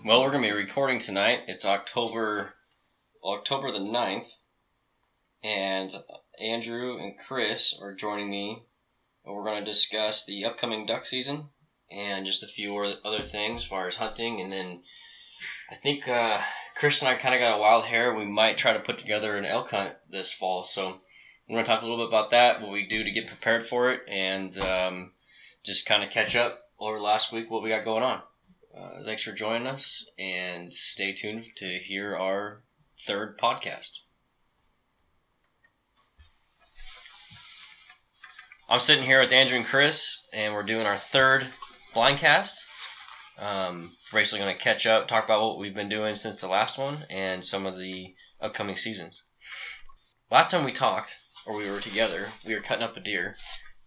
Well, we're going to be recording tonight. It's October the 9th, and Andrew and Chris are joining me. We're going to discuss the upcoming duck season and just a few other things as far as hunting. And then I think Chris and I kind of got a wild hair. We might try to put together an elk hunt this fall. So we're going to talk a little bit about that, what we do to get prepared for it, and just kind of catch up over last week, what we got going on. Thanks for joining us, and stay tuned to hear our third podcast. I'm sitting here with Andrew and Chris, and we're doing our third blindcast. Basically going to catch up, talk about what we've been doing since the last one, and some of the upcoming seasons. Last time we talked, or we were together, we were cutting up a deer,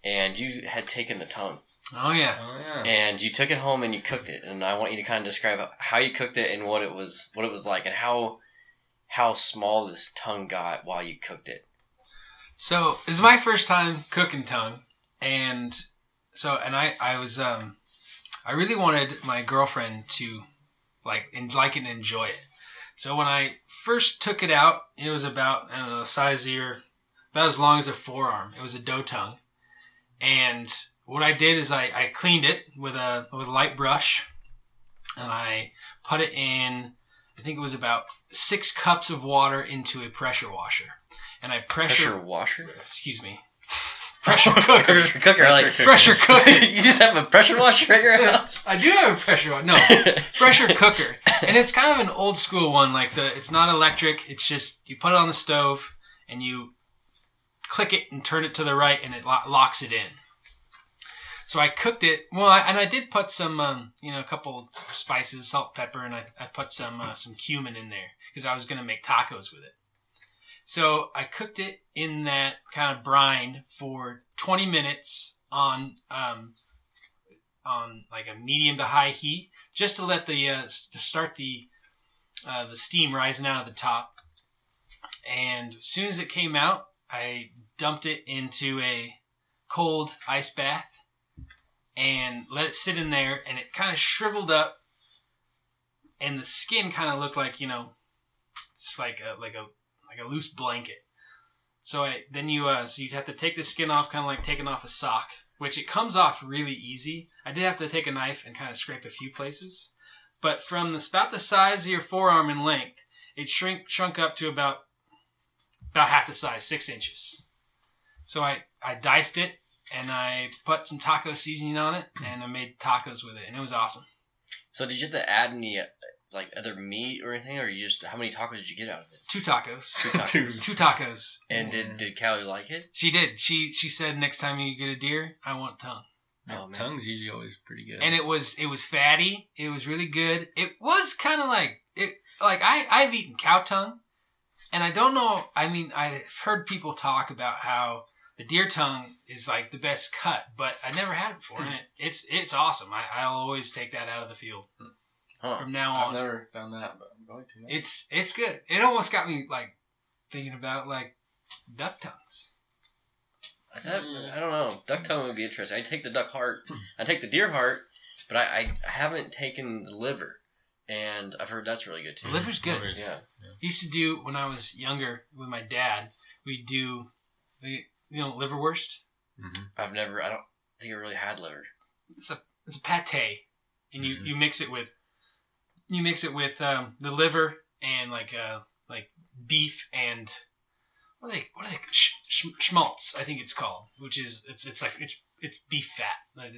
and you had taken the tongue. Oh yeah. And you took it home and you cooked it, and I want you to kind of describe how you cooked it and what it was like, and how small this tongue got while you cooked it. So this is my first time cooking tongue, and I was I really wanted my girlfriend to like it and enjoy it. So when I first took it out, it was about the size of about as long as a forearm. It was a doe tongue, and what I did is I cleaned it with a light brush, and I put it in, I think it was about 6 cups of water into a pressure washer. And I pressure washer? Excuse me. Pressure cooker. Pressure cooker. You just have a pressure washer at your house? I do have a pressure washer. No, pressure cooker. And it's kind of an old school one. It's not electric. It's just you put it on the stove and you click it and turn it to the right, and it locks it in. So I cooked it. Well, I did put some, a couple spices, salt, pepper, and I put some cumin in there because I was going to make tacos with it. So I cooked it in that kind of brine for 20 minutes on like a medium to high heat, just to let to start the steam rising out of the top. And as soon as it came out, I dumped it into a cold ice bath and let it sit in there, and it kind of shriveled up, and the skin kind of looked like, it's like a loose blanket. So you'd have to take the skin off, kind of like taking off a sock, which it comes off really easy. I did have to take a knife and kind of scrape a few places, but from about the size of your forearm in length, it shrunk up to about half the size, 6 inches. So I diced it, and I put some taco seasoning on it, and I made tacos with it, and it was awesome. So did you have to add any other meat or anything, or how many tacos did you get out of it? 2 tacos. 2 tacos. And did Callie like it? She did. She said next time you get a deer, I want tongue. Oh, man. Tongue's usually always pretty good. And it was fatty. It was really good. It was kind of I've eaten cow tongue, and I don't know. I mean, I've heard people talk about how the deer tongue is like the best cut, but I never had it before, and it's awesome. I'll always take that out of the field from now on. I've never done that, but I'm going to now. It's good. It almost got me thinking about duck tongues. I don't know. Duck tongue would be interesting. I take the duck heart. I take the deer heart, but I haven't taken the liver, and I've heard that's really good too. The liver's good. Yeah. Used to do when I was younger with my dad. We'd do liverwurst. Mm-hmm. I don't think I really had liver. It's a pate, and you mix it with the liver and like beef and what are they schmaltz, I think it's called, which is it's beef fat. I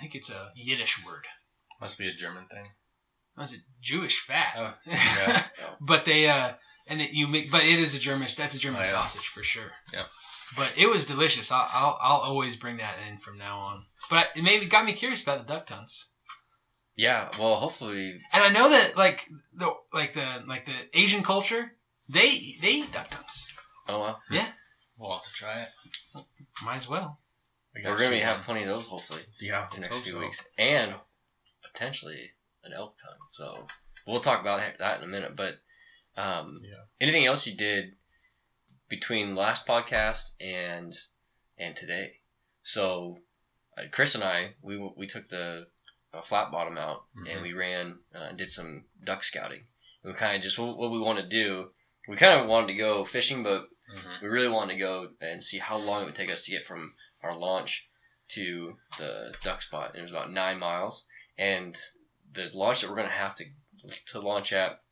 think it's a Yiddish word. Must be a German thing. That's a Jewish fat. Oh, yeah. But they but it is a German. That's a German sausage for sure. Yeah. But it was delicious. I'll always bring that in from now on. But it got me curious about the duck tongues. Yeah. Well, hopefully. And I know that the Asian culture, they eat duck tongues. Oh wow. Yeah. We'll have to try it. Might as well. We're gonna have plenty of those hopefully. Yeah. In the next few weeks, and potentially an elk tongue. So we'll talk about that in a minute. But anything else you did between last podcast and today? So Chris and I, we took the a flat bottom out, Mhm. and we ran and did some duck scouting. And we kind of just what we want to do. We kind of wanted to go fishing, but Mhm. we really wanted to go and see how long it would take us to get from our launch to the duck spot. And it was about 9 miles, and the launch that we're going to have to launch at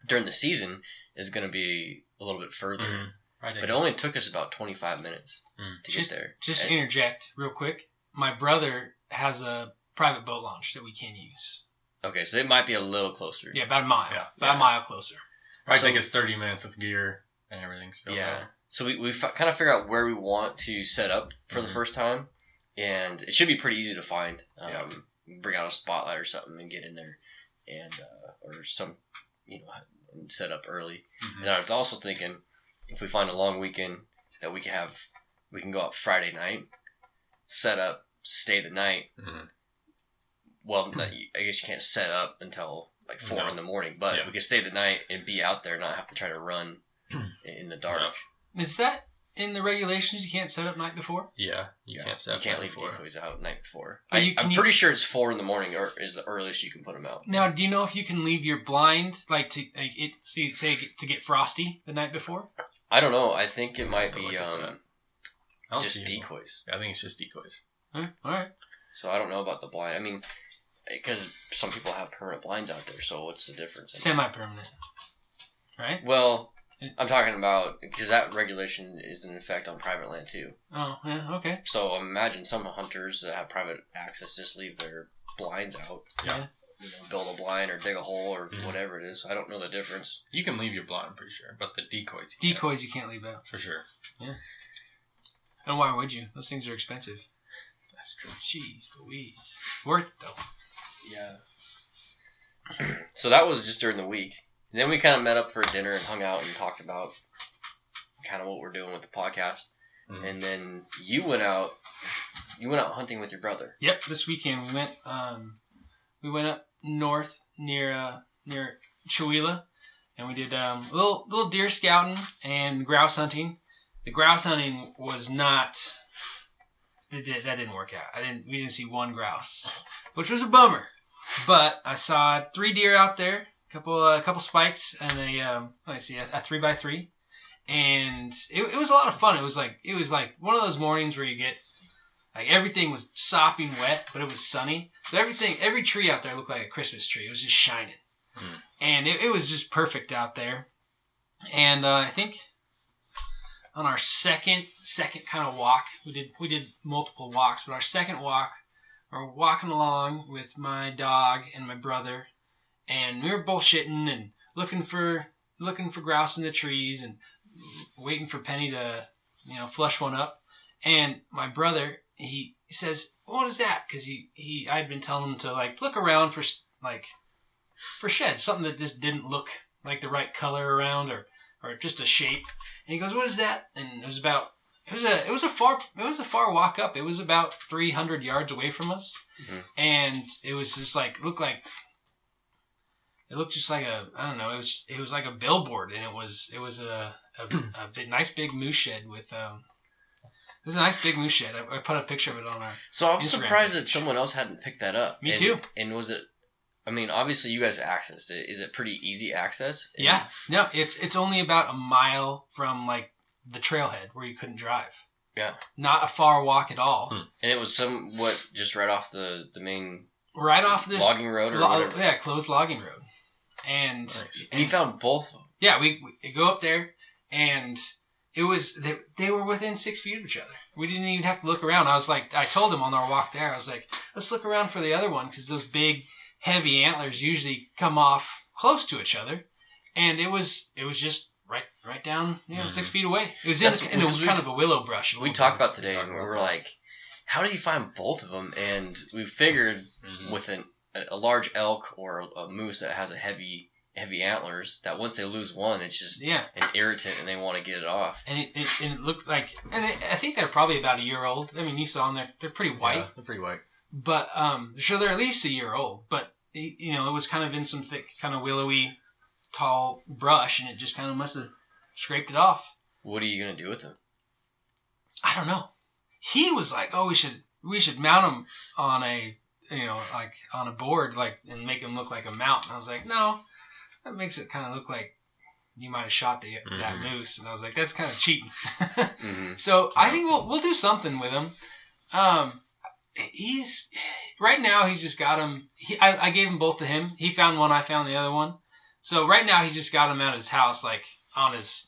during the season is going to be a little bit further. Mhm. Right, But it only took us about 25 minutes to get there. Just to And- interject real quick. My brother has a private boat launch that we can use. Okay, so it might be a little closer. Yeah, about a mile. Yeah. About a mile closer. Probably So- take us 30 minutes with gear and everything still. Yeah. So we kind of figure out where we want to set up for the Mhm. first time, and it should be pretty easy to find. Yeah. Bring out a spotlight or something and get in there, and or some, and set up early. Mhm. And I was also thinking, if we find a long weekend, that we can go out Friday night, set up, stay the night. Mhm. Well, I guess you can't set up until like 4 in the morning, but Yeah. we can stay the night and be out there, not have to try to run in the dark. Is that in the regulations? You can't set up night before? Yeah, you can't set You can't that leave before. decoys out night before. But I'm pretty sure it's 4 in the morning, or is the earliest you can put them out. Now, do you know if you can leave your blind to get frosty the night before? I don't know. I think it might be Look at that. I don't just see them. decoys. I think it's just decoys. All right. So I don't know about the blind. I mean, because some people have permanent blinds out there. So what's the difference? Semi-permanent. Right? Well, I'm talking about because that regulation is in effect on private land too. Oh, yeah. Okay. So imagine some hunters that have private access just leave their blinds out. Yeah. Build a blind or dig a hole or Mhm. whatever it is. I don't know the difference. You can leave your blind, I'm pretty sure, but the decoys. You can't, Decoys you can't leave out. for sure. And why would you? Those things are expensive. That's true. Jeez Louise. Worth it, though. Yeah. So that was just during the week. And then we kind of met up for dinner and hung out and talked about kind of what we're doing with the podcast. Mhm. And then you went out hunting with your brother. Yep. This weekend we went up north near Chewelah, and we did little deer scouting and grouse hunting. The grouse hunting was not. That didn't work out. We didn't see one grouse, which was a bummer. But I saw 3 deer out there, a couple spikes, and a 3x3, and it was a lot of fun. It was like one of those mornings where you get like everything was sopping wet, but it was sunny. So every tree out there looked like a Christmas tree. It was just shining, and it was just perfect out there. And I think on our second kind of walk, we did multiple walks, but our second walk, we're walking along with my dog and my brother, and we were bullshitting and looking for grouse in the trees and waiting for Penny to flush one up. And my brother, he says, "What is that?" Because I'd been telling him to like look around for sheds, something that just didn't look like the right color around or just a shape. And he goes, "What is that?" And it was a far walk up. It was about 300 yards away from us, and it was just like it looked just like it was like a billboard, and it was a nice big moose shed with it was a nice big moose shed. I put a picture of it on our. So I'm Instagram surprised page. that someone else hadn't picked that up. Me too. And was it? I mean, obviously you guys accessed it. Is it pretty easy access? Yeah, no, it's only about a mile from like the trailhead where you couldn't drive. Yeah. Not a far walk at all. And it was somewhat just right off the main Right off this logging road or whatever. Yeah, closed logging road. And Nice. And you found both of them. yeah, we go up there, and it was they were within 6 feet of each other. We didn't even have to look around. I told them on our walk there, I was like, let's look around for the other one because those big, heavy antlers usually come off close to each other, and it was just right down 6 feet away. It was in a kind of a willow brush. We talked about today, and we about were that. like, how do you find both of them? And we figured with a large elk or a moose that has a heavy antlers, that once they lose one, it's just Yeah. an irritant and they want to get it off. And it looked like, I think they're probably about a year old. I mean, you saw them; they're pretty white. Yeah, they're pretty white. But sure, they're at least a year old. But it was kind of in some thick, kind of willowy, tall brush, and it just kind of must have scraped it off. What are you gonna do with them? I don't know. He was like, "Oh, we should mount them on a like on a board, like, and make him look like a mountain. I was like, no, that makes it kind of look like you might have shot that moose. And I was like, that's kind of cheating. So I think we'll do something with him. He's right now. He's just got him. I gave them both to him. He found one. I found the other one. So right now he just got him out of his house, like on his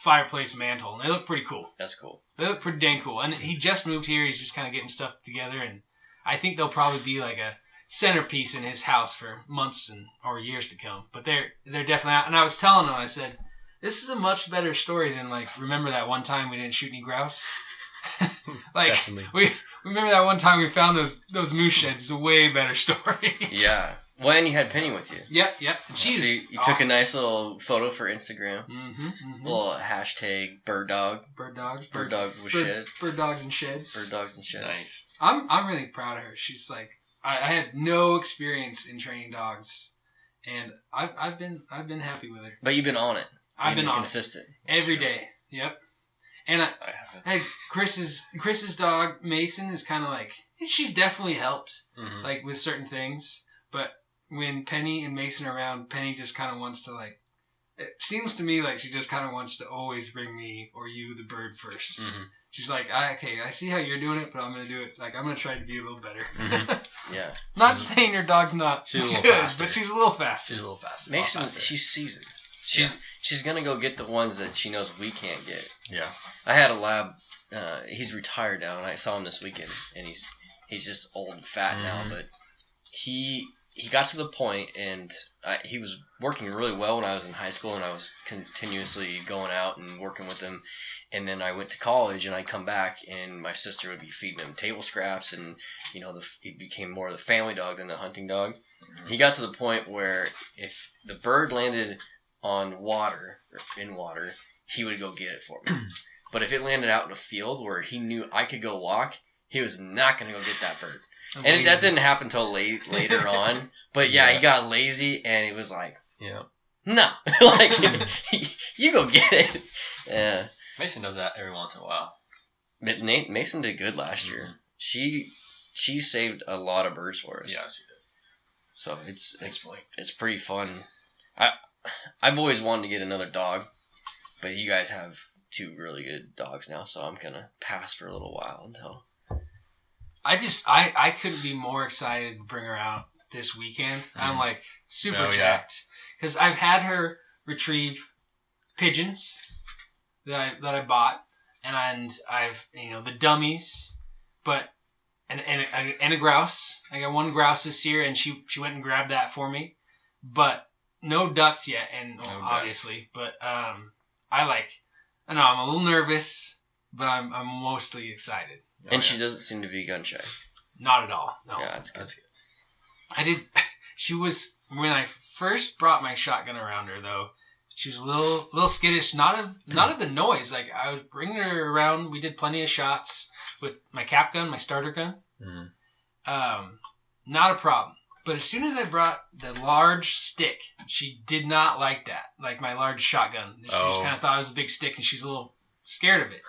fireplace mantle, and they look pretty cool. That's cool. They look pretty dang cool. And he just moved here. He's just kind of getting stuff together, and I think they'll probably be like a centerpiece in his house for months or years to come. But they're definitely out. And I was telling him, I said, this is a much better story than, like, remember that one time we didn't shoot any grouse? Like, Definitely. we remember that one time we found those moose sheds. It's a way better story. Yeah. Well, and you had Penny with you. Yep. And So she's you awesome. took a nice little photo for Instagram. Mm-hmm. Little hashtag bird dog. Bird dogs. Bird dog with shed. Bird dogs and sheds. Bird dogs and sheds. Nice. I'm really proud of her. She's like, I had no experience in training dogs, and I've been happy with her. But you've been on it. I've been on consistent. it every day. Yep. And I haven't. hey, Chris's dog Mason is kind of like, she's definitely helped Mm-hmm. like with certain things, but when Penny and Mason are around, Penny just kind of wants to, like, it seems to me like she just kind of wants to always bring me or you the bird 1st. Mm-hmm. She's like, I see how you're doing it, but I'm gonna do it. Like, I'm gonna try to be a little better. Mm-hmm. Yeah. Not saying your dog's not She's a little good, faster. but she's a little faster. She's a little faster. Mason, she's seasoned. She's gonna go get the ones that she knows we can't get. Yeah. I had a lab. He's retired now, and I saw him this weekend, and he's just old and fat now. But he got to the point, and he was working really well when I was in high school, and I was continuously going out and working with him. And then I went to college, and I'd come back, and my sister would be feeding him table scraps, and he became more of the family dog than the hunting dog. He got to the point where if the bird landed on water or in water, he would go get it for me. But if it landed out in a field where he knew I could go walk, he was not going to go get that bird. And that didn't happen until later on. But yeah, he got lazy, and he was like, Yeah. no. Like, you go get it. Yeah. Mason does that every once in a while. Mason did good last year. She saved a lot of birds for us. Yeah, she did. So it's pretty fun. I've always wanted to get another dog, but you guys have 2 really good dogs now, so I'm gonna pass for a little while until. I couldn't be more excited to bring her out this weekend. I'm like super jacked because I've had her retrieve pigeons that I bought, and I've the dummies, but and a grouse. I got 1 grouse this year, and she went and grabbed that for me, but no ducks yet, and obviously, but I know I'm a little nervous, but I'm mostly excited. Oh, And she doesn't seem to be gun shy. Not at all. No. Yeah, that's good. I did. She was, when I first brought my shotgun around her, though, she was a little skittish. Not of the noise. Like, I was bringing her around. We did plenty of shots with my cap gun, my starter gun. Mm-hmm. Not a problem. But as soon as I brought the large stick, she did not like that. Like my large shotgun. She just kind of thought it was a big stick, and she's a little scared of it.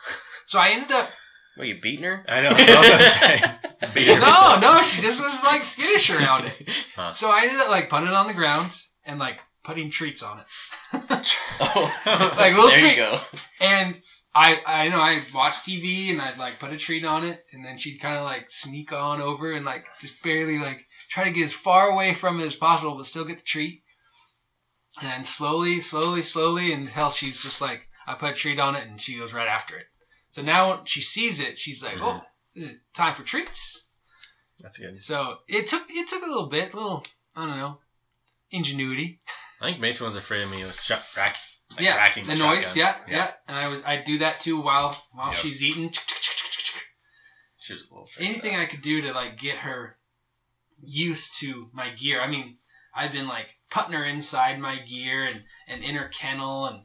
So I ended up. Were you beating her? I know. That's what I was gonna say. No, she just was like skittish around it. Huh. So I ended up like putting it on the ground and like putting treats on it. Oh, Like little there treats. You go. And I watched TV and I'd like put a treat on it, and then she'd kind of like sneak on over and like just barely like try to get as far away from it as possible, but still get the treat. And then slowly, until she's just like, I put a treat on it, and she goes right after it. So now when she sees it, she's like, "Oh, is it time for treats?" That's good. So it took a little bit, I don't know, ingenuity. I think Mason was afraid of me with racking. Yeah, racking the noise. shotgun. Yeah. And I'd do that too while she's eating. She was a little afraid. Anything I could do to like get her used to my gear. I mean, I've been like putting her inside my gear and in her kennel, and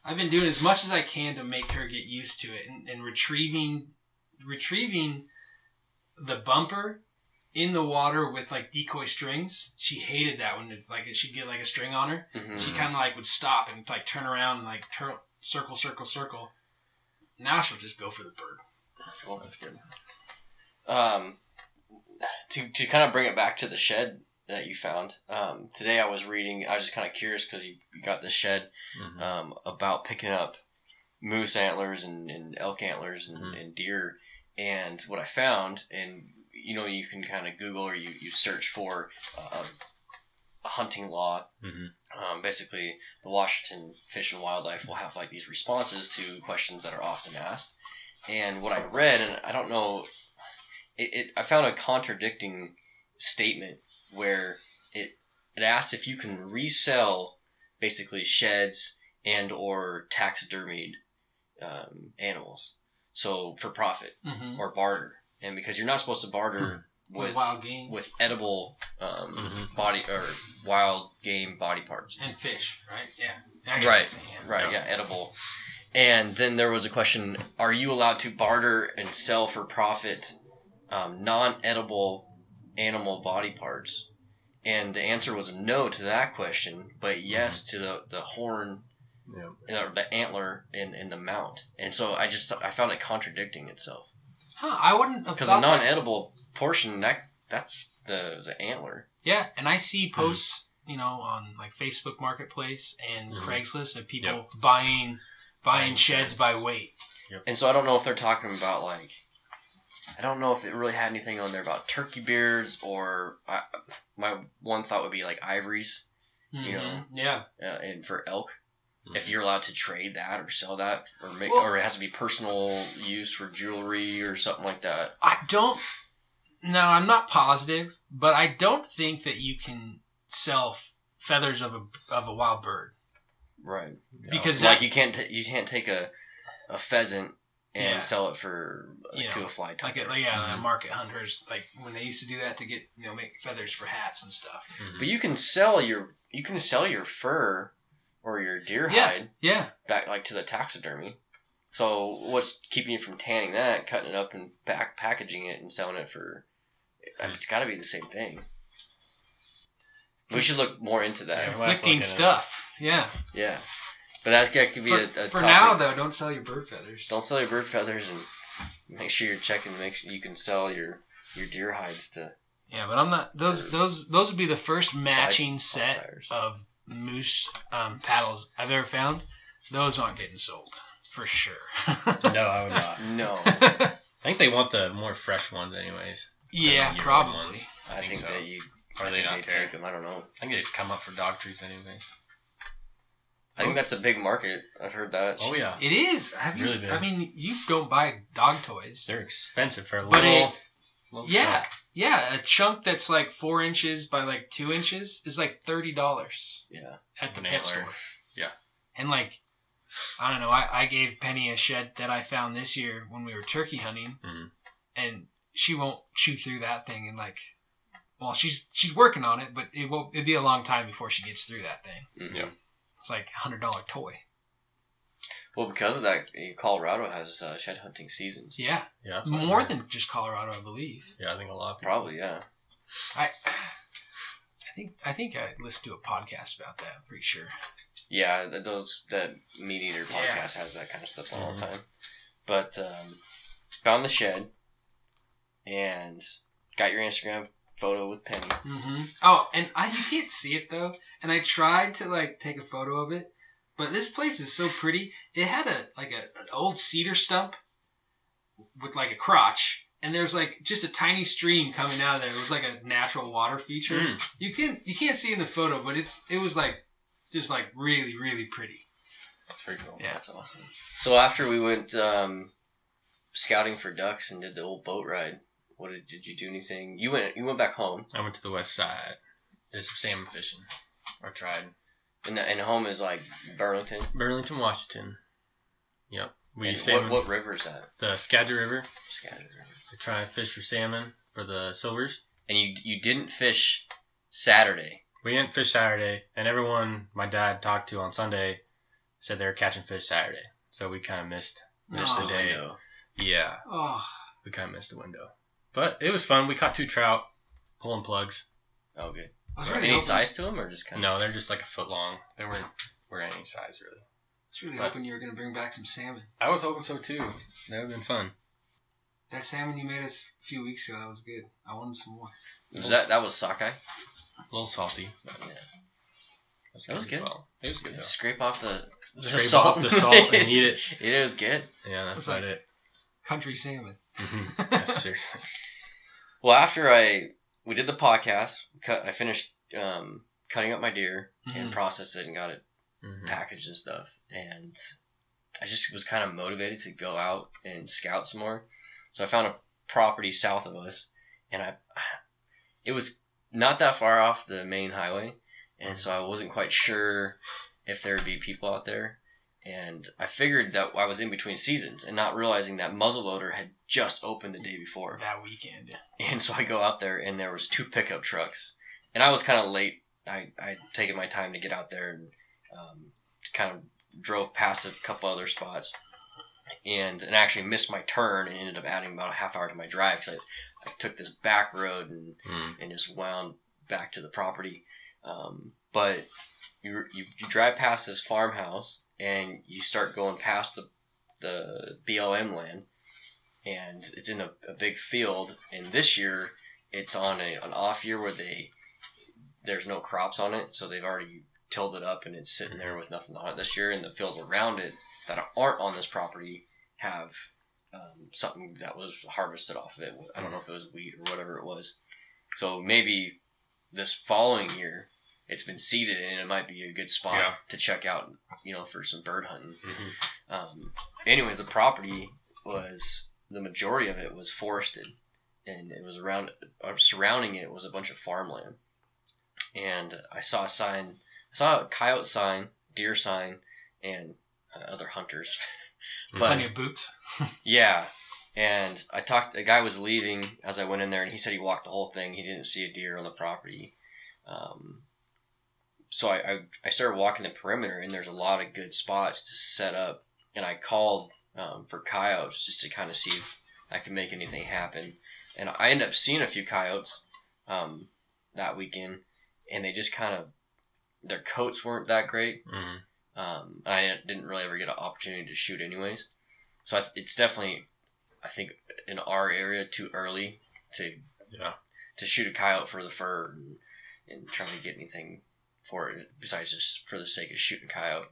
I've been doing as much as I can to make her get used to it, and retrieving the bumper in the water with like decoy strings. She hated that when it's like she'd get like a string on her. Mm-hmm. She kind of like would stop and like turn around and like circle. Now she'll just go for the bird. Cool. That's good. to kind of bring it back to the shed that you found, today I was just kind of curious because you got the shed about picking up moose antlers and elk antlers and deer. And what I found, and you can kind of Google or you search for a hunting law. Basically, the Washington Fish and Wildlife will have like these responses to questions that are often asked. And what I read, and I don't know, I found a contradicting statement where it asks if you can resell basically sheds and or taxidermied animals, so for profit or barter. And because you're not supposed to barter with wild game, with edible body or wild game body parts and fish, right? Yeah, right, edible. And then there was a question: are you allowed to barter and sell for profit non-edible animal body parts? And the answer was no to that question, but yes to the horn, or the antler, and the mount. And so I found it contradicting itself. I wouldn't have because the non-edible portion that's the antler. Yeah, and I see posts, on like Facebook Marketplace and Craigslist of people buying sheds by weight. Yep. And so I don't know if they're talking about like. I don't know if it really had anything on there about turkey beards or my one thought would be like ivories, and for elk, if you're allowed to trade that or sell that or make, or it has to be personal use for jewelry or something like that. I'm not positive, but I don't think that you can sell feathers of a wild bird. Right. Because like you can't take a pheasant and sell it for to a fly type. Like market hunters, like when they used to do that to get make feathers for hats and stuff. But you can sell your fur or your deer hide back like to the taxidermy. So what's keeping you from tanning that, cutting it up and packaging it and selling it for? It's got to be the same thing. We should look more into that. Conflicting stuff. Yeah. But that could be a for topic. now though. Don't sell your bird feathers. Don't sell your bird feathers, and make sure you're checking. Make sure you can sell your deer hides to. Yeah, but I'm not. Those would be the first matching set of moose paddles I've ever found. Those aren't getting sold for sure. No, I would not. No. I think they want the more fresh ones, anyways. Yeah, probably. I think so. that you. Or they not take them. I don't know. I think they just come up for dog trees, anyways. I think that's a big market. I've heard that. Oh yeah, it is. Really big. I mean, you don't buy dog toys. They're expensive for a little. Chunk. Yeah, a chunk that's like 4 inches by like 2 inches is like $30. Yeah, at the pet store. Yeah, and like, I don't know. I gave Penny a shed that I found this year when we were turkey hunting, and she won't chew through that thing. And like, well, she's working on it, but it'd be a long time before she gets through that thing. Yeah. It's like $100 toy. Well, because of that, Colorado has shed hunting seasons. Yeah. More than just Colorado, I believe. Yeah, I think a lot of people. Probably, yeah. I think I listened to a podcast about that. I'm pretty sure. Yeah, that Meat Eater podcast has that kind of stuff all the time. But found the shed and got your Instagram photo with Penny. Oh, and you can't see it though. And I tried to like take a photo of it, but this place is so pretty. It had an old cedar stump with like a crotch, and there's like just a tiny stream coming out of there. It was like a natural water feature. You can't see in the photo, but it was like just like really, really pretty. That's pretty cool. Yeah, that's awesome. So after we went scouting for ducks and did the old boat ride, did you do anything? You went back home. I went to the west side. Did some salmon fishing. Or tried. And home is like Burlington? Burlington, Washington. Yep. What river is that? The Skagit River. Skagit River. We try and fish for salmon for the silvers. And you didn't fish Saturday. We didn't fish Saturday, and everyone my dad talked to on Sunday said they were catching fish Saturday. So we kind of missed the day. Window. Yeah. Oh. We kind of missed the window. But it was fun. We caught 2 trout, pulling plugs. Oh, good. Any size to them, or just kind of? No, they're just like a foot long. They weren't any size, really. I was really hoping you were going to bring back some salmon. I was hoping so, too. That would have been fun. That salmon you made us a few weeks ago, that was good. I wanted some more. That was sockeye? A little salty. Yeah. That was good. Well. It was good though. Scrape off the Scrape salt. off the salt and eat it. It was good. Yeah, that's It's about like- it. Country salmon. Yes, seriously. Well, after we did the podcast, I finished cutting up my deer and processed it and got it packaged and stuff. And I just was kind of motivated to go out and scout some more. So I found a property south of us, and it was not that far off the main highway, and so I wasn't quite sure if there would be people out there. And I figured that I was in between seasons and not realizing that muzzleloader had just opened the day before. That weekend. And so I go out there, and there was 2 pickup trucks. And I was kind of late. I'd taken my time to get out there and kind of drove past a couple other spots. And actually missed my turn and ended up adding about a half hour to my drive because I took this back road and just wound back to the property. But you drive past this farmhouse and you start going past the BLM land, and it's in a big field. And this year it's on an off year where there's no crops on it, so they've already tilled it up and it's sitting there with nothing on it this year. And the fields around it that aren't on this property have something that was harvested off of it. I don't know if it was wheat or whatever it was. So maybe this following year it's been seeded and it might be a good spot to check out, for some bird hunting. Anyways, the property the majority of it was forested, and it was surrounding it was a bunch of farmland. And I saw a coyote sign, deer sign, and other hunters. Plenty of boots. Yeah. And a guy was leaving as I went in there, and he said he walked the whole thing. He didn't see a deer on the property. So I started walking the perimeter, and there's a lot of good spots to set up. And I called for coyotes just to kind of see if I could make anything happen. And I ended up seeing a few coyotes that weekend, and they just kind of, their coats weren't that great. I didn't really ever get an opportunity to shoot anyways. So it's definitely, I think, in our area too early to shoot a coyote for the fur and try to get anything for it besides just for the sake of shooting a coyote.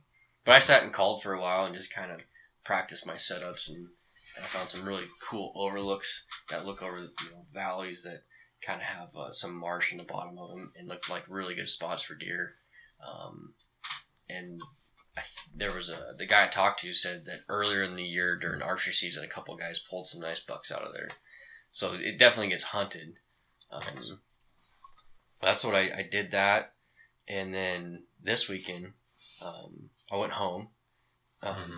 But I sat and called for a while and just kind of practiced my setups, and I found some really cool overlooks that look over valleys that kind of have some marsh in the bottom of them and look like really good spots for deer. And there was the guy I talked to said that earlier in the year during archery season, a couple of guys pulled some nice bucks out of there. So it definitely gets hunted. That's what I did that. And then this weekend, I went home,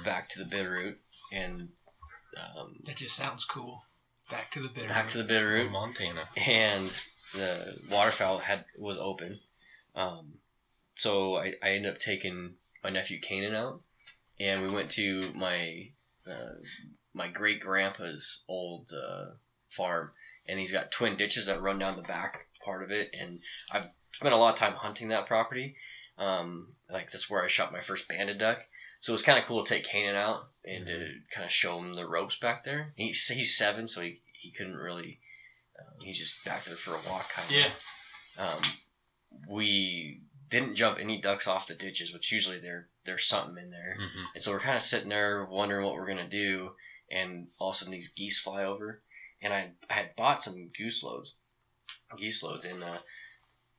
back to the Bitterroot, and that just sounds cool. Back to the Bitterroot. Back to the Bitterroot, Montana, and the waterfowl was open. So I ended up taking my nephew Kanan out, and we went to my great grandpa's old farm, and he's got twin ditches that run down the back part of it, and I've spent a lot of time hunting that property. That's where I shot my first banded duck. So it was kind of cool to take Kanan out and to kind of show him the ropes back there. He's 7, so he couldn't really. He's just back there for a walk, kind of. Yeah. We didn't jump any ducks off the ditches, which usually there's something in there. And so we're kind of sitting there wondering what we're gonna do, and all of a sudden these geese fly over, and I had bought some geese loads, and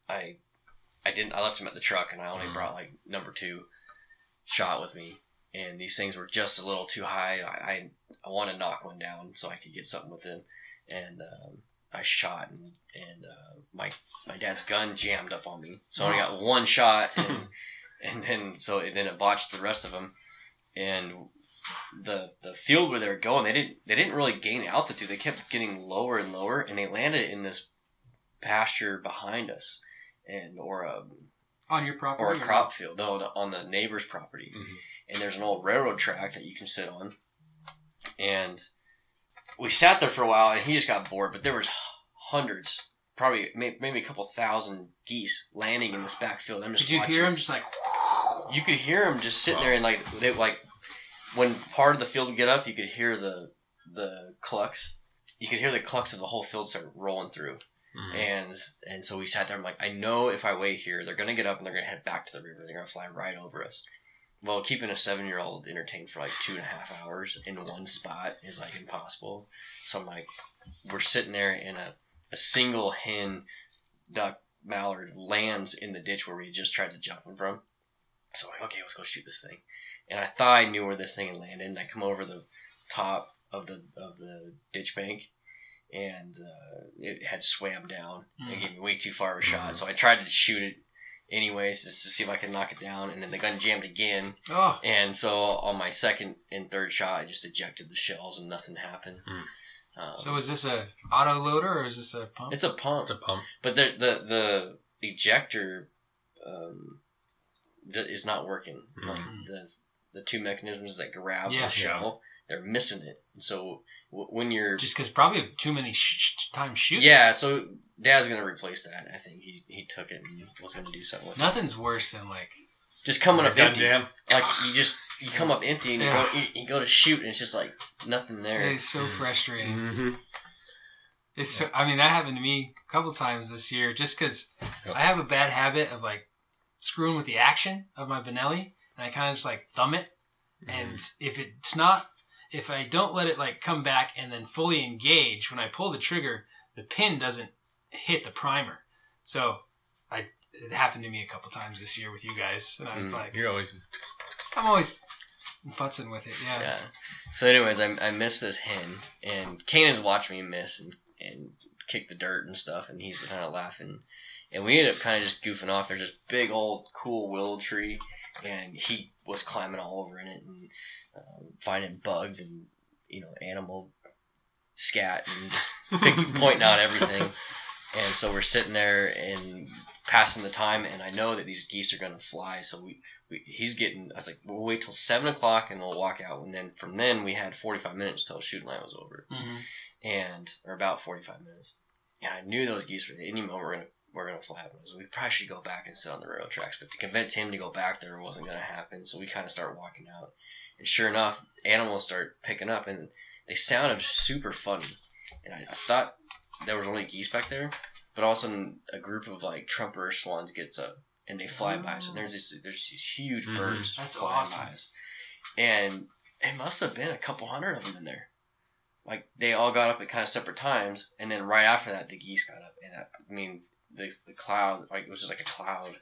I left them at the truck, and I only brought like number 2 shot with me, and these things were just a little too high. I want to knock one down so I could get something with them, and I shot, and my dad's gun jammed up on me, so I only got one shot, and then it botched the rest of them, and the field where they were going, they didn't really gain altitude. They kept getting lower and lower, and they landed in this pasture behind us, on your property, or a crop field, no, on the neighbor's property. And there's an old railroad track that you can sit on, and we sat there for a while, and he just got bored. But there was hundreds, probably maybe a couple thousand geese landing in this backfield. I'm just Did you watching. hear him just like? You could hear them just sitting there, and when part of the field would get up, you could hear the clucks, you could hear the clucks of the whole field start rolling through. And so we sat there. I'm like, I know if I wait here, they're gonna get up and they're gonna head back to the river. They're gonna fly right over us. Well, keeping a 7-year-old entertained for like 2.5 hours in one spot is like impossible. So I'm like, we're sitting there and a single hen duck mallard lands in the ditch where we just tried to jump him from. So I'm like, okay, let's go shoot this thing. And I thought I knew where this thing had landed. And I come over the top of the ditch bank, and it had swam down. It gave me way too far of a shot. So I tried to shoot it anyways, just to see if I could knock it down, and then the gun jammed again. Oh. And so on my second and third shot, I just ejected the shells, and nothing happened. So is this a auto loader or is this a pump? It's a pump. It's a pump. But the ejector is not working. Like the two mechanisms that grab the shell, they're missing it. And so when you're just because probably too many times shooting. Yeah, so Dad's gonna replace that. I think he took it and was gonna do something with it. Nothing's worse than like just coming up empty. Jam. Like you come up empty and you go to shoot and it's just like nothing there. It's so frustrating. Mm-hmm. It's so, I mean, that happened to me a couple times this year just because I have a bad habit of like screwing with the action of my Benelli, and I kind of just like thumb it. And if I don't let it like come back and then fully engage, when I pull the trigger, the pin doesn't hit the primer. So it happened to me a couple times this year with you guys, and I was like, I'm always futzing with it. Yeah. So anyways, I missed this hen, and Kanan's watched me miss and kick the dirt and stuff, and he's kind of laughing. And we ended up kind of just goofing off. There's this big old cool willow tree, and he was climbing all over in it and finding bugs and animal scat and just pointing out everything. And so we're sitting there and passing the time, and I know that these geese are going to fly. So he's getting. I was like, we'll wait till 7 o'clock and we'll walk out. And then from then we had 45 minutes till shooting line was over, or about 45 minutes. And I knew those geese were any moment we're gonna fly up. So we probably should go back and sit on the railroad tracks. But to convince him to go back there wasn't gonna happen. So we kind of start walking out, and sure enough, animals start picking up, and they sounded super funny. And I thought there was only geese back there, but all of a sudden a group of like trumpeter swans gets up and they fly by. So there's these huge birds. That's flying awesome. by us. And it must have been a couple hundred of them in there. Like they all got up at kind of separate times, and then right after that the geese got up, and the cloud, like it was just like a cloud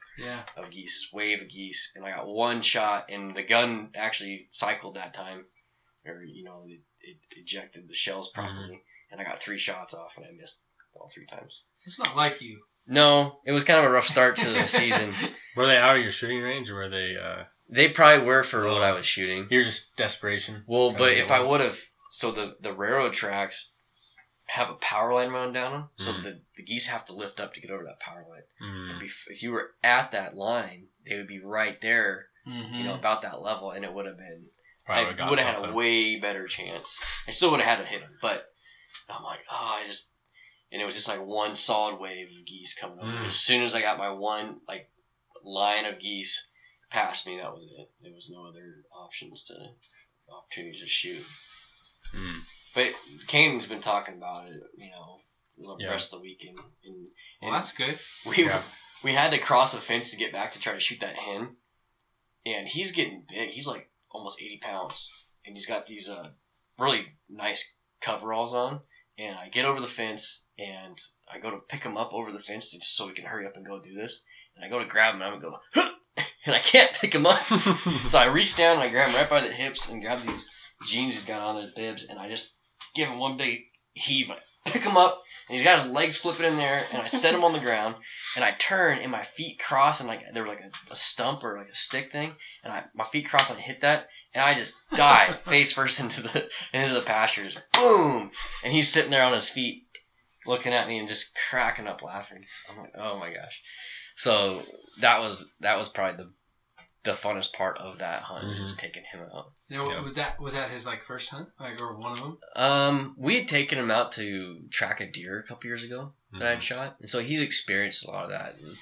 of geese, this wave of geese, and I got one shot, and the gun actually cycled that time, or it ejected the shells properly, and I got 3 shots off, and I missed all 3 times. It's not like you. No, it was kind of a rough start to the season. Were they out of your shooting range, or were they? They probably were for what I was shooting. You're just desperation. Well, but if I would have, so the railroad tracks have a power line running down them, so the geese have to lift up to get over that power line. If you were at that line, they would be right there, about that level, and it would have been. I would have had a way better chance. I still would have had to hit them, but I'm like, and it was just like one solid wave of geese coming over. As soon as I got my one like line of geese past me, that was it. There was no other opportunities to shoot. But Kanan's been talking about it, the rest of the weekend. And well, that's good. We had to cross a fence to get back to try to shoot that hen, and he's getting big. He's like almost 80 pounds, and he's got these really nice coveralls on. And I get over the fence, and I go to pick him up over the fence just so we can hurry up and go do this. And I go to grab him, and I'm going to go, huh! And I can't pick him up. So I reach down, and I grab him right by the hips and grab these jeans he's got on, his bibs, and I just give him one big heave. I pick him up, and he's got his legs flipping in there, and I set him on the ground, and I turn, and my feet cross, and like there was like a stump or like a stick thing, and my feet cross, and I hit that, and I just dive face first into the pastures. Boom! And he's sitting there on his feet, looking at me and just cracking up laughing. I'm like, oh my gosh. So that was probably the funnest part of that hunt, was just taking him out. Was that his like first hunt, or one of them? We had taken him out to track a deer a couple years ago that I'd shot, and so he's experienced a lot of that. And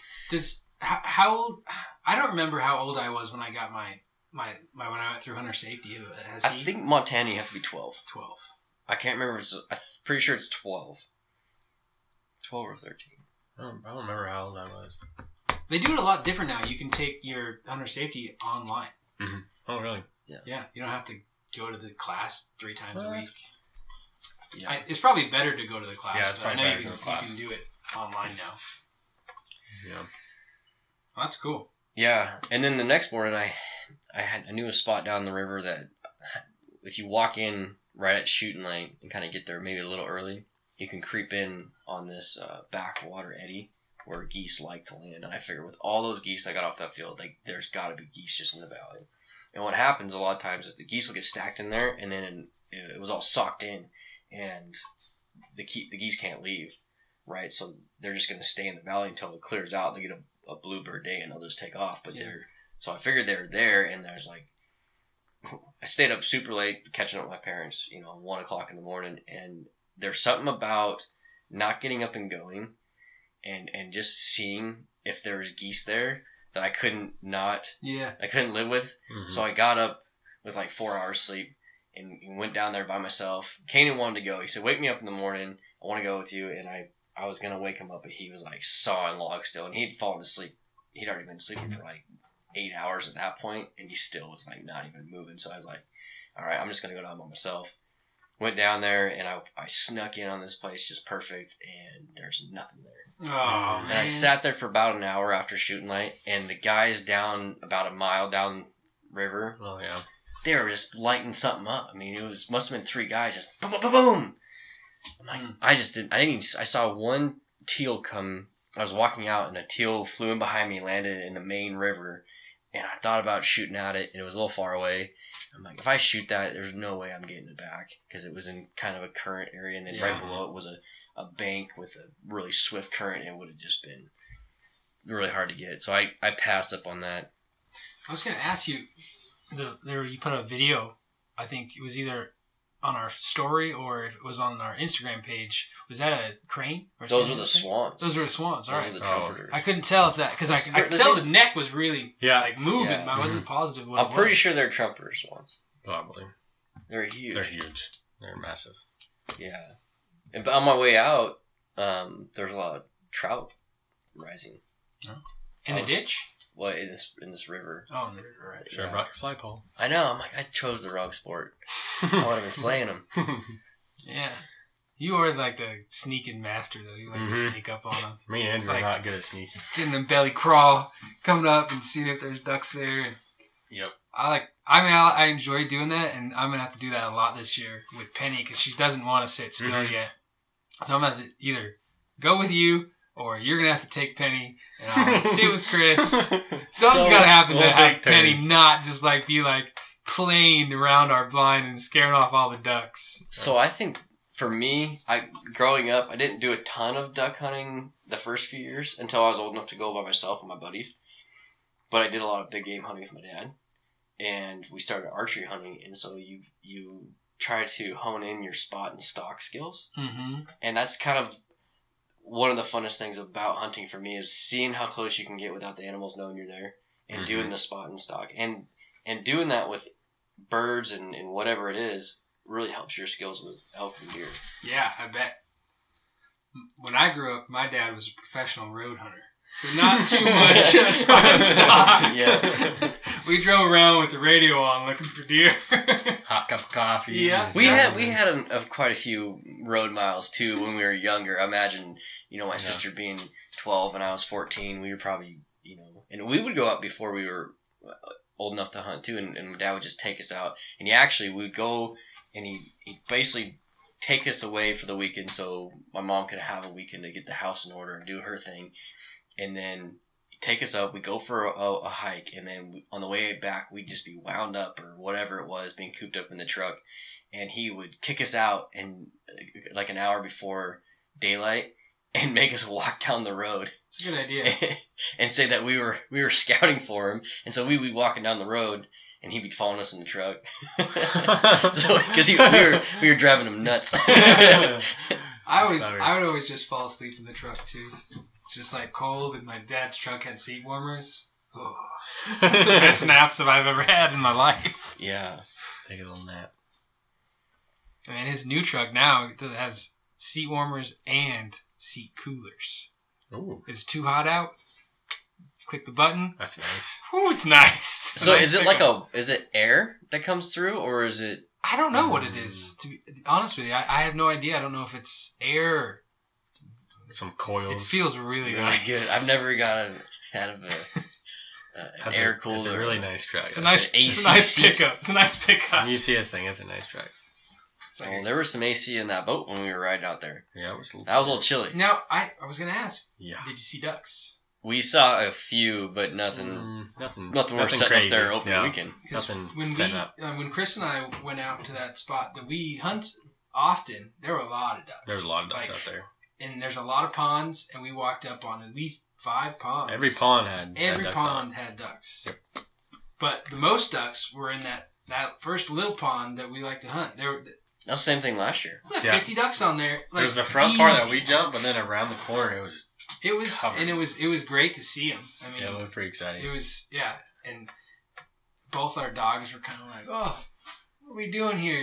how old? I don't remember how old I was when I got my when I went through hunter safety. I think Montana you have to be 12. 12. I can't remember. I'm pretty sure it's 12. 12 or 13. I don't remember how old I was. They do it a lot different now. You can take your hunter safety online. Mm-hmm. Oh, really? Yeah, you don't have to go to the class 3 times a week. Yeah. It's probably better to go to the class. Yeah, it's but I probably know better to go to the class. you can do it online now. Yeah. Well, that's cool. Yeah, and then the next morning I knew a spot down the river that if you walk in right at shooting light and kind of get there maybe a little early, you can creep in on this backwater eddy where geese like to land. And I figured with all those geese that got off that field, like there's got to be geese just in the valley. And what happens a lot of times is the geese will get stacked in there, and then it was all socked in, and the geese can't leave, right? So they're just going to stay in the valley until it clears out. They get a bluebird day, and they'll just take off. But so I figured they were there, and there's like, I stayed up super late catching up with my parents, 1 o'clock in the morning, and there's something about not getting up and going and just seeing if there was geese there that I couldn't live with. Mm-hmm. So I got up with like 4 hours sleep and went down there by myself. Kanan wanted to go. He said, wake me up in the morning. I want to go with you. And I was going to wake him up, but he was like sawing logs still, and he'd fallen asleep. He'd already been sleeping for like 8 hours at that point, and he still was like not even moving. So I was like, all right, I'm just going to go down by myself. Went down there, and I snuck in on this place just perfect, and there's nothing there. Oh, man. And I sat there for about an hour after shooting light, and the guys down about a mile down river, Oh, yeah. they were just lighting something up. I mean, must have been 3 guys just boom, boom, boom, boom. I'm like, I saw one teal come. I was walking out, and a teal flew in behind me and landed in the main river, and I thought about shooting at it, and it was a little far away. I'm like, if I shoot that, there's no way I'm getting it back, because it was in kind of a current area, and then right below it was a bank with a really swift current, and it would have just been really hard to get. So I passed up on that. I was going to ask you, you put a video, I think it was either on our story or if it was on our Instagram page. Was that a crane? Or Those were the swans. Those were the swans, all right. Those are the trumpeters. I couldn't tell if that, because I could tell the neck was really moving, Yeah. but I wasn't positive what I'm it was. pretty sure they're trumpeter swans. Probably. They're huge. They're huge. They're massive. Yeah. And on my way out, there's a lot of trout rising. In the ditch? Well, in this river. Oh, in the river, right. Should have brought your flagpole. I know. I'm like, I chose the wrong sport. I would have been slaying them. Yeah. You are like the sneaking master, though. You like to sneak up on them. Me and Andrew are not good at sneaking. Getting them belly crawl, coming up and seeing if there's ducks there. Yep. I enjoy doing that, and I'm going to have to do that a lot this year with Penny because she doesn't want to sit still yet. So I'm going to have to either go with you or you're going to have to take Penny and I'll sit with Chris. Something's got to happen to have Penny not just be playing around our blind and scaring off all the ducks. So I think for me, growing up, I didn't do a ton of duck hunting the first few years until I was old enough to go by myself and my buddies. But I did a lot of big game hunting with my dad. And we started archery hunting, and so you try to hone in your spot and stalk skills. Mm-hmm. And that's kind of one of the funnest things about hunting for me is seeing how close you can get without the animals knowing you're there, and doing the spot and stalk. And doing that with birds and whatever it is really helps your skills with elk and deer. Yeah, I bet. When I grew up, my dad was a professional road hunter. So not too much spot and stalk. Yeah. We drove around with the radio on looking for deer. Hot cup of coffee. Yeah. We had quite a few road miles too when we were younger. I imagine, my sister being 12 and I was 14, we were probably, and we would go out before we were old enough to hunt too, and my dad would just take us out. And we would go, and he'd basically take us away for the weekend so my mom could have a weekend to get the house in order and do her thing. And then take us up, we go for a hike, and then on the way back, we'd just be wound up or whatever it was, being cooped up in the truck. And he would kick us out and like an hour before daylight and make us walk down the road. It's a good idea. And say that we were scouting for him. And so we'd be walking down the road, and he'd be following us in the truck. So because we were driving him nuts. I would always just fall asleep in the truck too. It's just cold, and my dad's truck had seat warmers. Oh, it's the best naps that I've ever had in my life. Yeah. Take a little nap. I mean, his new truck now has seat warmers and seat coolers. Ooh, It's too hot out. Click the button. that's nice. Ooh, it's nice. So is it like is it air that comes through, or is it? I don't know what it is. To be honest with you, I have no idea. I don't know if it's air. Or... Some coils. It feels really nice. Good. I've never got out of an air cooler. It's a really nice truck. It's a nice AC pickup. It's a nice pickup. When you see this thing, it's a nice truck. Well, there was some AC in that boat when we were riding out there. Yeah, That was a little chilly. Now, I was going to ask, Yeah. did you see ducks? We saw a few, but nothing. Nothing We're setting crazy. up there opening weekend. Nothing When setting up. when Chris and I went out to that spot that we hunt often, there were a lot of ducks. There was a lot of ducks out there. And there's a lot of ponds, and we walked up on at least 5 ponds. Every pond had Every ducks pond on it. had ducks. Yep. But the most ducks were in that first little pond that we like to hunt. There were That's the same thing last year. 50 ducks on there. Like, There was the front part that easy. we jumped, but then around the corner it was covered. And it was great to see them. I mean, it was pretty exciting. it was and both our dogs were kind of like, oh, what are we doing here?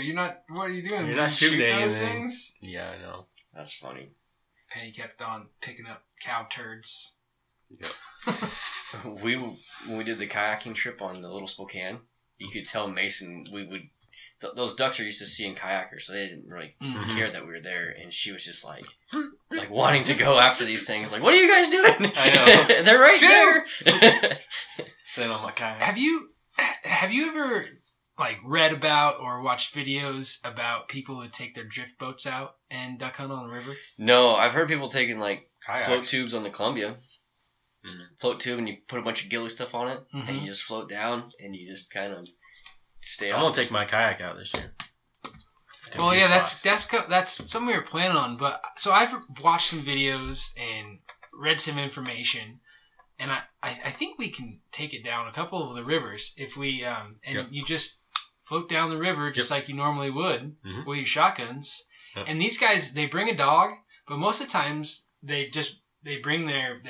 What are you doing? You're not Did you shooting shoot those anything. things? Yeah, I know. That's funny. Penny kept on picking up cow turds. When we did the kayaking trip on the Little Spokane, you could tell Mason those ducks are used to seeing kayakers, so they didn't really Mhm. care that we were there, and she was just like wanting to go after these things. Like, what are you guys doing? I know. They're right there. Sitting on my kayak. Have you ever like read about or watched videos about people who take their drift boats out and duck hunt on the river? No, I've heard people taking like Kayaks. float tubes on the Columbia. Mhm. Float tube, and you put a bunch of ghillie stuff on it, Mhm. and you just float down, and you just kind of stay I'm on. gonna take my kayak out this year. To a Well, few yeah, spots. that's something we were planning on. But so I've watched some videos and read some information, and I think we can take it down a couple of the rivers if we Yep. you just float down the river just like you normally would Mhm. with your shotguns. Yep. And these guys, they bring a dog, but most of the times they bring their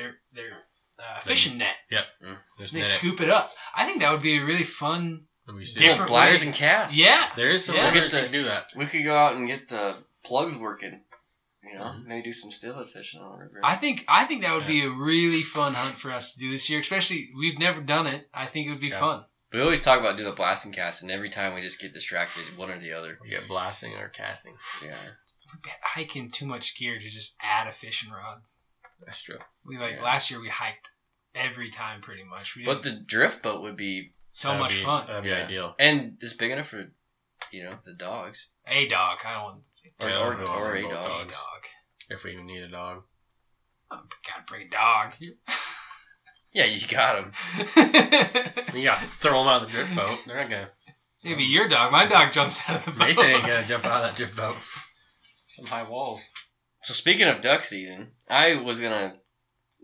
fishing net. Just They net it. scoop it up. I think that would be a really fun. And we different Little bladders way. and casts. Yeah. There is some Yeah. rivers that can do that. We could go out and get the plugs working. You know, Mhm. maybe do some steelhead fishing on the river. I think that would be a really fun hunt for us to do this year. Especially we've never done it. I think it would be Yeah. fun. We always talk about doing a blasting cast, and every time we just get distracted, one or the other. We get blasting or casting. Yeah. Hiking too much gear to just add a fishing rod. That's true. We Yeah. last year we hiked every time pretty much. We But did the drift boat would be, so much fun. That'd be Yeah. ideal. and it's big enough for, the dogs. A dog. I don't want to say Or- Yeah, or- we'll or go a both dog. a dogs. dog. If we even need a dog. Gotta bring a dog. Yeah, you got them. You got to throw them out of the drift boat. They're not gonna. Maybe your dog. My dog jumps out of the boat. Mason ain't gonna jump out of that drift boat. Some high walls. So speaking of duck season, I was gonna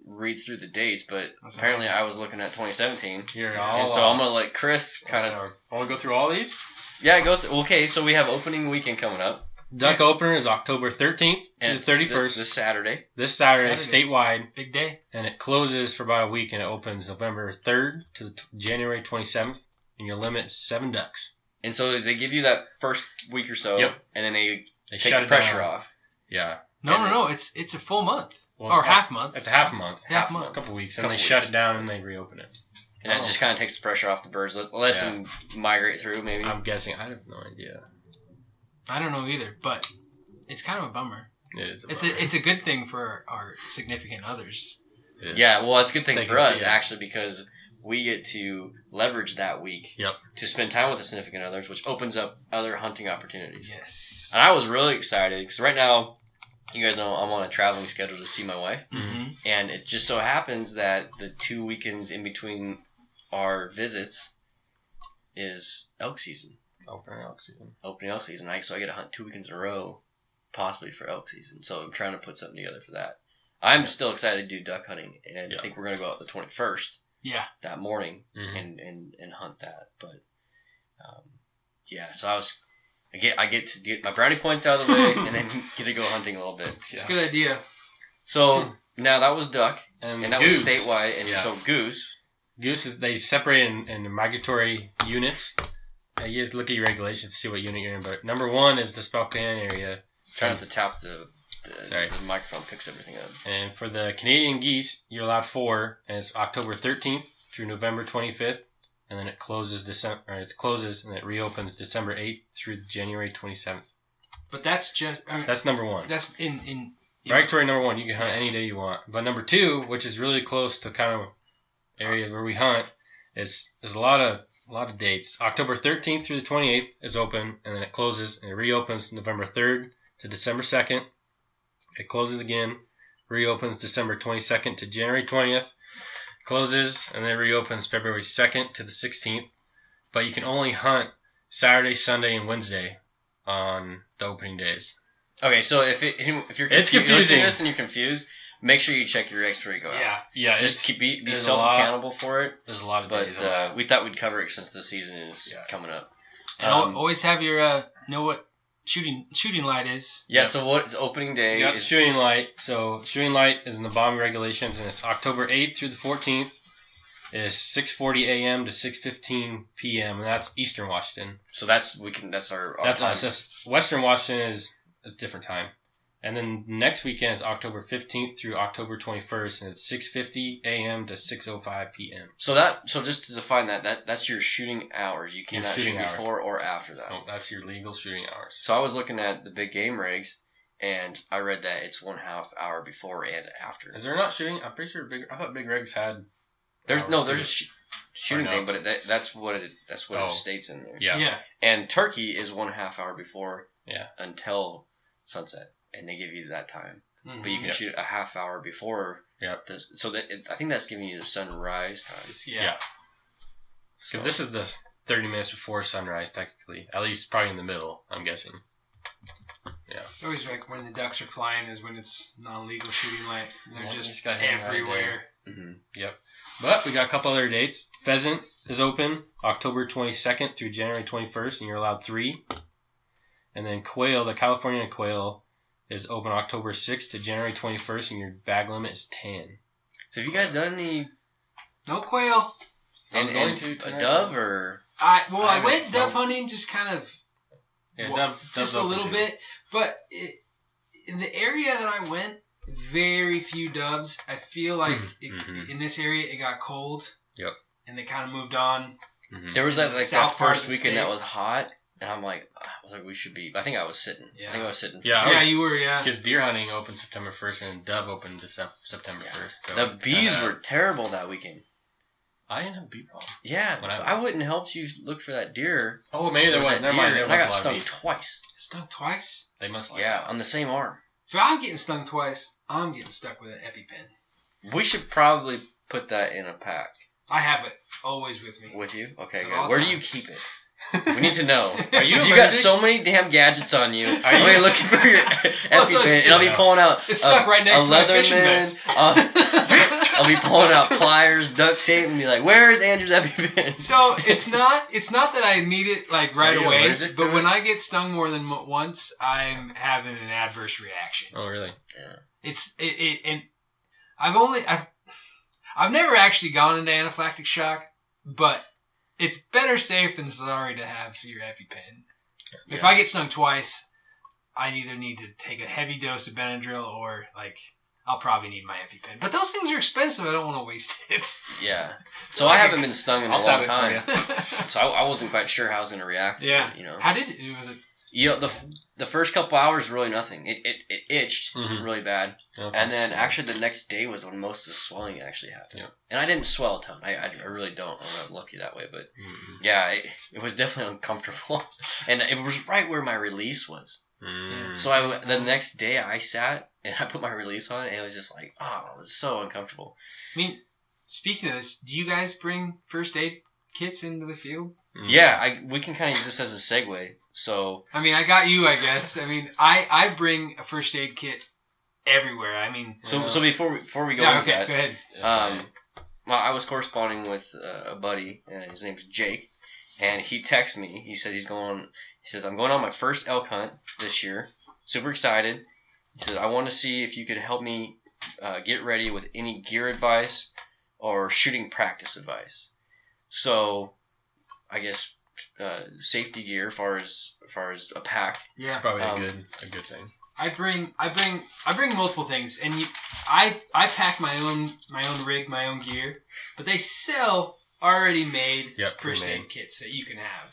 read through the dates, but That's apparently all right. I was looking at 2017, You're all. and so I'm gonna let Chris kind of. I want to go through all these. Yeah, go. Okay, so we have opening weekend coming up. Duck opener is October 13th to And the it's 31st. This Saturday. This Saturday, Saturday. statewide, Big day. and it closes for about a week, and it opens November 3rd to January 27th, and your limit is 7 ducks. And so they give you that first week or so, Yep. and then they They take shut the it pressure down. off. Yeah. No. It's a full month Well, or it's half month. It's a half month. Half A month. couple weeks, and Couple they shut weeks. it down and they reopen it. And that Oh. just kind of takes the pressure off the birds. Lets Yeah. them migrate through, maybe. I'm guessing. I have no idea. I don't know either, but it's kind of a bummer. It is. It's a good thing for our significant others. It is. Yeah, well, it's a good thing They for can us, see us. actually, because we get to leverage that week Yep. to spend time with the significant others, which opens up other hunting opportunities. Yes. And I was really excited, because right now, you guys know I'm on a traveling schedule to see my wife. Mm-hmm. And it just so happens that the 2 weekends in between our visits is elk season, Opening elk season. opening elk season. So I get to hunt 2 weekends in a row, possibly for elk season. So I'm trying to put something together for that. I'm still excited to do duck hunting, and Yeah. I think we're going to go out the 21st Yeah. that morning Mhm. and hunt that. But yeah, so I get to get my brownie points out of the way, and then get to go hunting a little bit. It's a good idea. So now that was duck, and that goose. was statewide, and Yeah. so goose. Goose is they separate in migratory units, You just look at your regulations to see what unit you're in. But number 1 is the Spokane area. Try not to tap the microphone picks everything up. And for the Canadian geese, you're allowed 4, and it's October 13th through November 25th, and then it closes and it reopens December 8th through January 27th. But that's just That's number 1. That's in Regulatory number 1, you can hunt any day you want. But number 2, which is really close to kind of areas where we hunt, there's a lot of dates. October 13th through the 28th is open, and then it closes and it reopens November 3rd to December 2nd. It closes again, reopens December 22nd to January 20th, closes, and then reopens February 2nd to the 16th. But you can only hunt Saturday, Sunday, and Wednesday on the opening days. Okay, so if you're It's confusing. This and you're confused, make sure you check your regs before you go out. Yeah. Just be self-accountable for it. There's a lot of But days. we thought we'd cover it since the season is coming up. And always have your know what shooting light is. Yeah. So what's opening day? You got shooting light. So shooting light is in the bombing regulations, and it's October 8th through the 14th. It's 6:40 a.m. to 6:15 p.m. and that's Eastern Washington. So that's our That's time. us. That's Western Washington is different time. And then next weekend is October 15th through October 21st, and it's 6:50 a.m. to 6:05 p.m. So just to define that's your shooting hours. You cannot shoot before or after that. Oh, that's your legal shooting hours. So I was looking at the big game regs, and I read that it's 1/2 hour before and after. Is there not shooting? I'm pretty sure I thought Big Regs had. There's a shooting thing, but that's what it states in there. Yeah. And turkey is 1/2 hour before. Yeah. Until sunset, and they give you that time. Mm-hmm. But you can shoot a half hour before. Yeah. So I think that's giving you the sunrise time. Yeah. Because this is the 30 minutes before sunrise, technically. At least probably in the middle, I'm guessing. Yeah. It's always like when the ducks are flying is when it's non-legal shooting light. They're just got him everywhere. Right mm-hmm. Yep. But we got a couple other dates. Pheasant is open October 22nd through January 21st, and you're allowed 3. And then quail, the California quail, is open October 6th to January 21st, and your bag limit is 10. So have you guys done any... No quail. And a dove or... I went dove hunting just kind of... Yeah, dove just a little bit. But in the area that I went, very few doves. I feel like in this area it got cold. Yep. And they kind of moved on. Mm-hmm. There was that first weekend that was hot. And I'm like, we should be. I think I was sitting. Yeah. I think I was sitting. Yeah, you were. Yeah. Because deer hunting opened September 1st and dove opened September 1st. So the bees were terrible that weekend. I didn't have a bee problem. Yeah, I wouldn't help you look for that deer. Oh, maybe there was. Never mind. There was I got a lot stung of bees. twice. Stung twice? They must. On the same arm. If I'm getting stung twice, I'm getting stuck with an EpiPen. We should probably put that in a pack. I have it always with me. With you? Okay, good. Where do you keep it? We need to know. Are you? You got so many damn gadgets on you. Are you looking for your EpiPen? And I'll be pulling out. It's stuck right next to my fishing vest. I'll be pulling out pliers, duct tape, and be like, "Where's Andrew's EpiPen?" So it's not that I need it like right away, but when it? I get stung more than once, I'm having an adverse reaction. Oh, really? Yeah. And I've never actually gone into anaphylactic shock, but it's better safe than sorry to have your EpiPen. Yeah. If I get stung twice, I either need to take a heavy dose of Benadryl or I'll probably need my EpiPen. But those things are expensive. I don't want to waste it. Yeah. So I haven't been stung in a long time. You. So I wasn't quite sure how I was going to react to it, How did it? Was it? The first couple hours, really nothing. It itched really bad. And then actually the next day was when most of the swelling actually happened. Yeah. And I didn't swell a ton. I really don't. I'm not lucky that way. But it was definitely uncomfortable. And it was right where my release was. So the next day I sat and I put my release on and it was just like, it was so uncomfortable. I mean, speaking of this, do you guys bring first aid kits into the field? Yeah, we can kind of use this as a segue. So I mean, I got you, I guess. I mean, I bring a first aid kit everywhere. I mean, so before we go, go ahead. Well, I was corresponding with a buddy, and his name's Jake, and he texted me. He said He says, I'm going on my first elk hunt this year. Super excited. He said, I want to see if you could help me get ready with any gear advice or shooting practice advice. So, I guess safety gear, as far as a pack. It's Yeah. probably a good thing. I bring multiple things, and I pack my own rig, my own gear, but they sell already made first pre-made aid kits that you can have.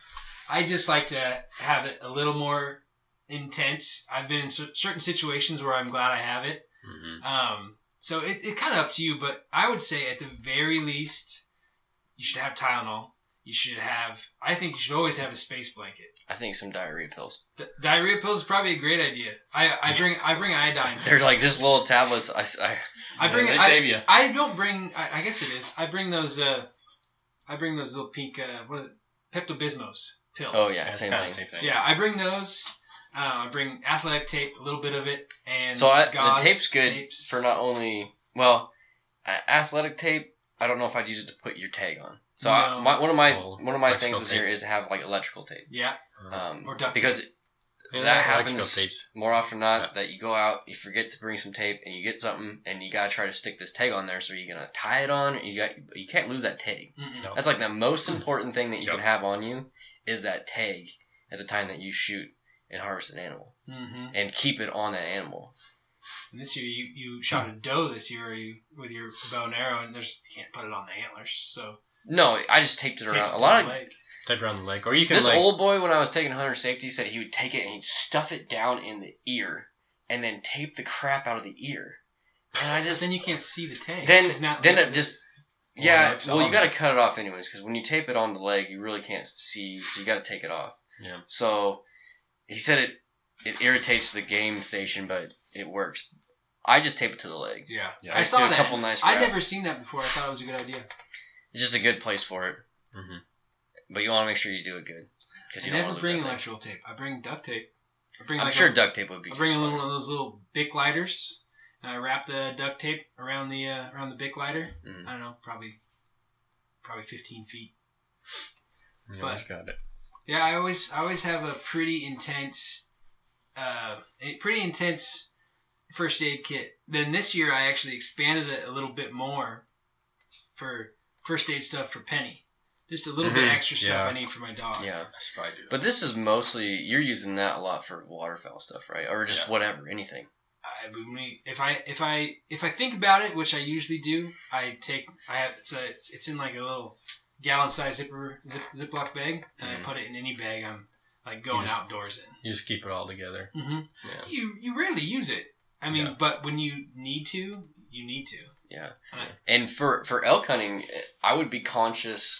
I just like to have it a little more intense. I've been in certain situations where I'm glad I have it. Mm-hmm. So it kind of up to you, but I would say at the very least, you should have Tylenol. I think you should always have a space blanket. I think some diarrhea pills. Diarrhea pills is probably a great idea. I bring iodine. They're like just little tablets. They They save you. I don't bring. I guess it is. I bring those. I bring those little pink. Pepto-Bismos pills. Oh yeah, That's same kinda thing. the same thing. Yeah, I bring those. I bring athletic tape, a little bit of it, and So the gauze tape's good tapes. for not only athletic tape. I don't know if I'd use it to put your tag on. So No. one of my Electrical things was tape. here is to have like electrical tape. Yeah, or duct Because tape. Yeah, that electrical happens tapes. more often than not that you go out, you forget to bring some tape, and you get something, and you gotta try to stick this tag on there. So you're gonna tie it on. You can't lose that tag. Mm-mm. No. That's like the most important thing that you Yep. can have on you is that tag at the time that you shoot and harvest an animal, Mm-hmm. and keep it on that animal. And this year you shot a doe this year with your bow and arrow, and you can't put it on the antlers, so No, I just taped it tape around. it A to lot the of leg. Type around the leg, or you can this like old boy when I was taking hunter safety said he would take it and he'd stuff it down in the ear, and then tape the crap out of the ear. And I Because just then you can't see the tag. then It's not then like it just Well, yeah. that's Well, you on got to there. cut it off anyways because when you tape it on the leg, you really can't see, so you got to take it off. Yeah. So he said it irritates the game station, but it works. I just tape it to the leg. Yeah, Yeah. I just saw do a that. couple nice I'd wraps. never seen that before. I thought it was a good idea. It's just a good place for it, Mhm. but you want to make sure you do it good because I you don't never want to bring lose that thing. electrical tape. I bring duct tape. I bring I'm like sure duct tape would be. I bring just a little fine. one of those little Bic lighters, and I wrap the duct tape around the Bic lighter. Mhm. I don't know, probably 15 feet. Yeah, But- that's got it. Yeah, I always have a pretty intense first aid kit. Then this year I actually expanded it a little bit more for first aid stuff for Penny. Just a little bit Mhm. extra stuff Yeah. I need for my dog. Yeah. I should probably do that. But this is mostly you're using that a lot for waterfowl stuff, right? Or just Yeah. whatever, anything. If I think about it, which I usually do, it's in like a little gallon size Ziploc bag, and I Mhm. put it in any bag I'm like going You just- outdoors in. You just keep it all together. Mm-hmm. Yeah. You rarely use it. I mean, Yeah. but when you need to, you need to. Yeah. Right. And for elk hunting, I would be conscious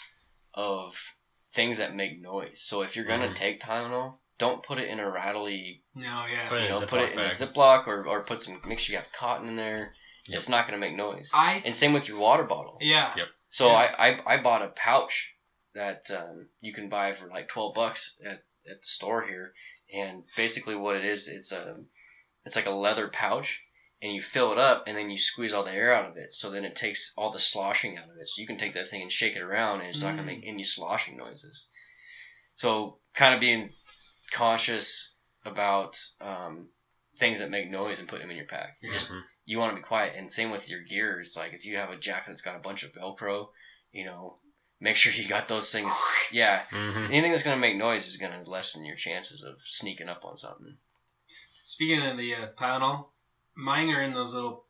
of things that make noise. So if you're gonna Mhm. take Tylenol, don't put it in a rattly. No, yeah. Put it in a Put it Ziploc in a bag. Ziploc or put some. Make sure you have cotton in there. Yep. It's not gonna make noise. I And same with your water bottle. yeah. Yep. So Yeah. I bought a pouch that you can buy for like $12 at the store here, and basically what it is, it's like a leather pouch, and you fill it up, and then you squeeze all the air out of it, so then it takes all the sloshing out of it. So you can take that thing and shake it around, and it's not gonna make any sloshing noises. So kind of being cautious about things that make noise and putting them in your pack. Just Mhm. you want to be quiet, and same with your gear. It's like if you have a jacket that's got a bunch of Velcro, make sure you got those things. Yeah, Mhm. anything that's gonna make noise is gonna lessen your chances of sneaking up on something. Speaking of the Tylenol, mine are in those little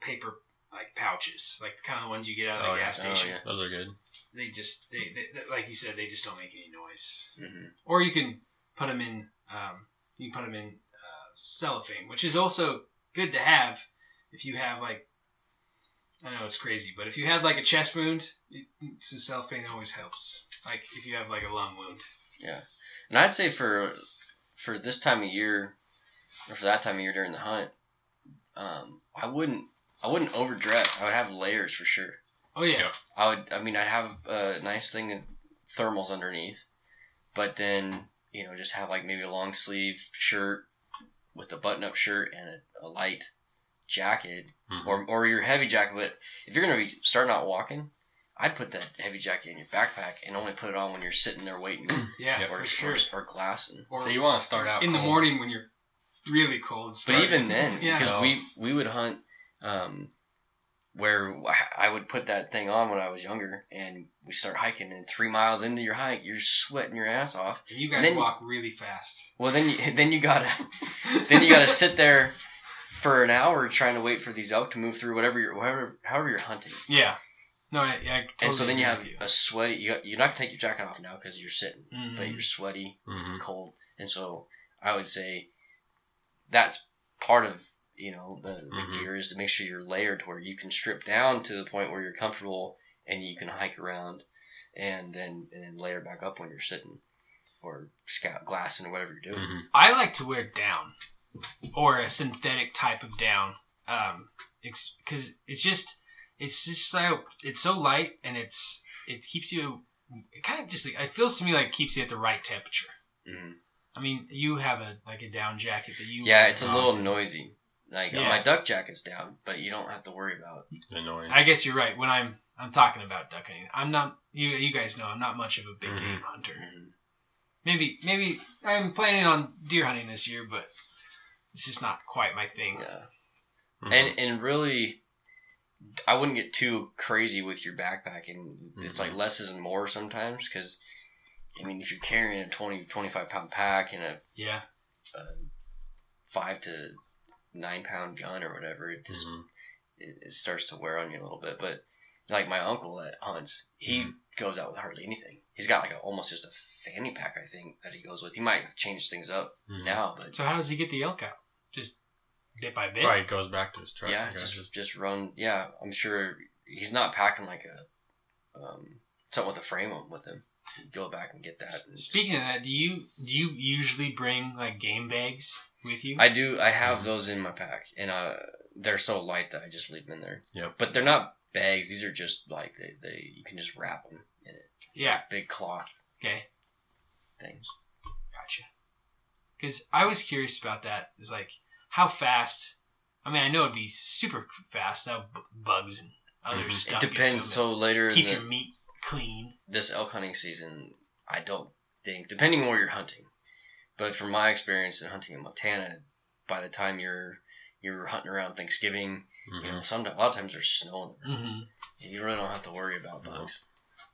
paper like pouches, like the kind of ones you get out of the Oh, yeah. gas station. yeah. Those are good. They just they like you said, they just don't make any noise. Hmm. Or you can put them in cellophane, which is also good to have if you have like, I know it's crazy, but if you have like a chest wound, some cellophane always helps. Like if you have like a lung wound. And I'd say for this time of year, or for that time of year during the hunt, I wouldn't overdress. I would have layers for sure. Oh yeah. Yeah. I'd have a nice thing of thermals underneath, but then just have like maybe a long sleeve shirt with a button up shirt and a light jacket, Mhm. or your heavy jacket. But if you're gonna be starting out walking, I'd put that heavy jacket in your backpack and only put it on when you're sitting there waiting, Yeah, Yeah, for or sure. or glassing. Or So you want to start out in the cold. morning when you're really cold. But start- even then, Yeah. because No. we would hunt where I would put that thing on when I was younger, and we start hiking, and 3 miles into your hike, you're sweating your ass off. And you guys walk really fast. Well, then you gotta sit there for an hour trying to wait for these elk to move through however you're hunting. Yeah. No, I totally and so then you agree have with a sweaty. You're not gonna take your jacket off now because you're sitting, Mhm. but you're sweaty, Mhm. cold, and so I would say that's part of the Mhm. gear is to make sure you're layered to where you can strip down to the point where you're comfortable and you can hike around, and then layer back up when you're sitting or scout glassing or whatever you're doing. Mhm. I like to wear down or a synthetic type of down, because it's just so it's so light and it keeps you. It kind of just it feels to me like it keeps you at the right temperature. Mm-hmm. I mean, you have a down jacket that you. Yeah, it's a wear little often. noisy. Like Yeah. my duck jacket's down, but you don't have to worry about. The noise. I guess you're right. When I'm talking about duck hunting, I'm not. You guys know I'm not much of a big Mhm. game hunter. Mhm. Maybe I'm planning on deer hunting this year, but it's just not quite my thing. Yeah, Mhm. and really, I wouldn't get too crazy with your backpack, and it's like less isn't more sometimes because, I mean, if you're carrying a 20-25 pound pack and a Yeah. 5 to 9 pound gun or whatever, it just Mhm. it starts to wear on you a little bit. But like my uncle that hunts, he goes out with hardly anything. He's got like almost just a fanny pack, I think, that he goes with. He might change things up Mhm. now, but So how does he get the elk out? Just bit by bit? Right, it goes back to his truck. yeah, I guess. just run. Yeah, I'm sure he's not packing like a something with a frame with him. You go back and get that. And Speaking of that, do you usually bring like game bags with you? I do. I have Mhm. those in my pack, and they're so light that I just leave them in there. Yep. But they're not bags. These are just like they you can just wrap them in it. Yeah. Big cloth Okay. things. Gotcha. Because I was curious about that. Is like how fast. I mean, I know it'd be super fast. That bugs and other Mhm. stuff. It depends. So later keep in your meat clean. this elk hunting season, I don't think, depending on where you're hunting, but from my experience in hunting in Montana, by the time you're hunting around Thanksgiving, Mhm. you know, a lot of times there's snow, Mm-hmm. and you really don't have to worry about bugs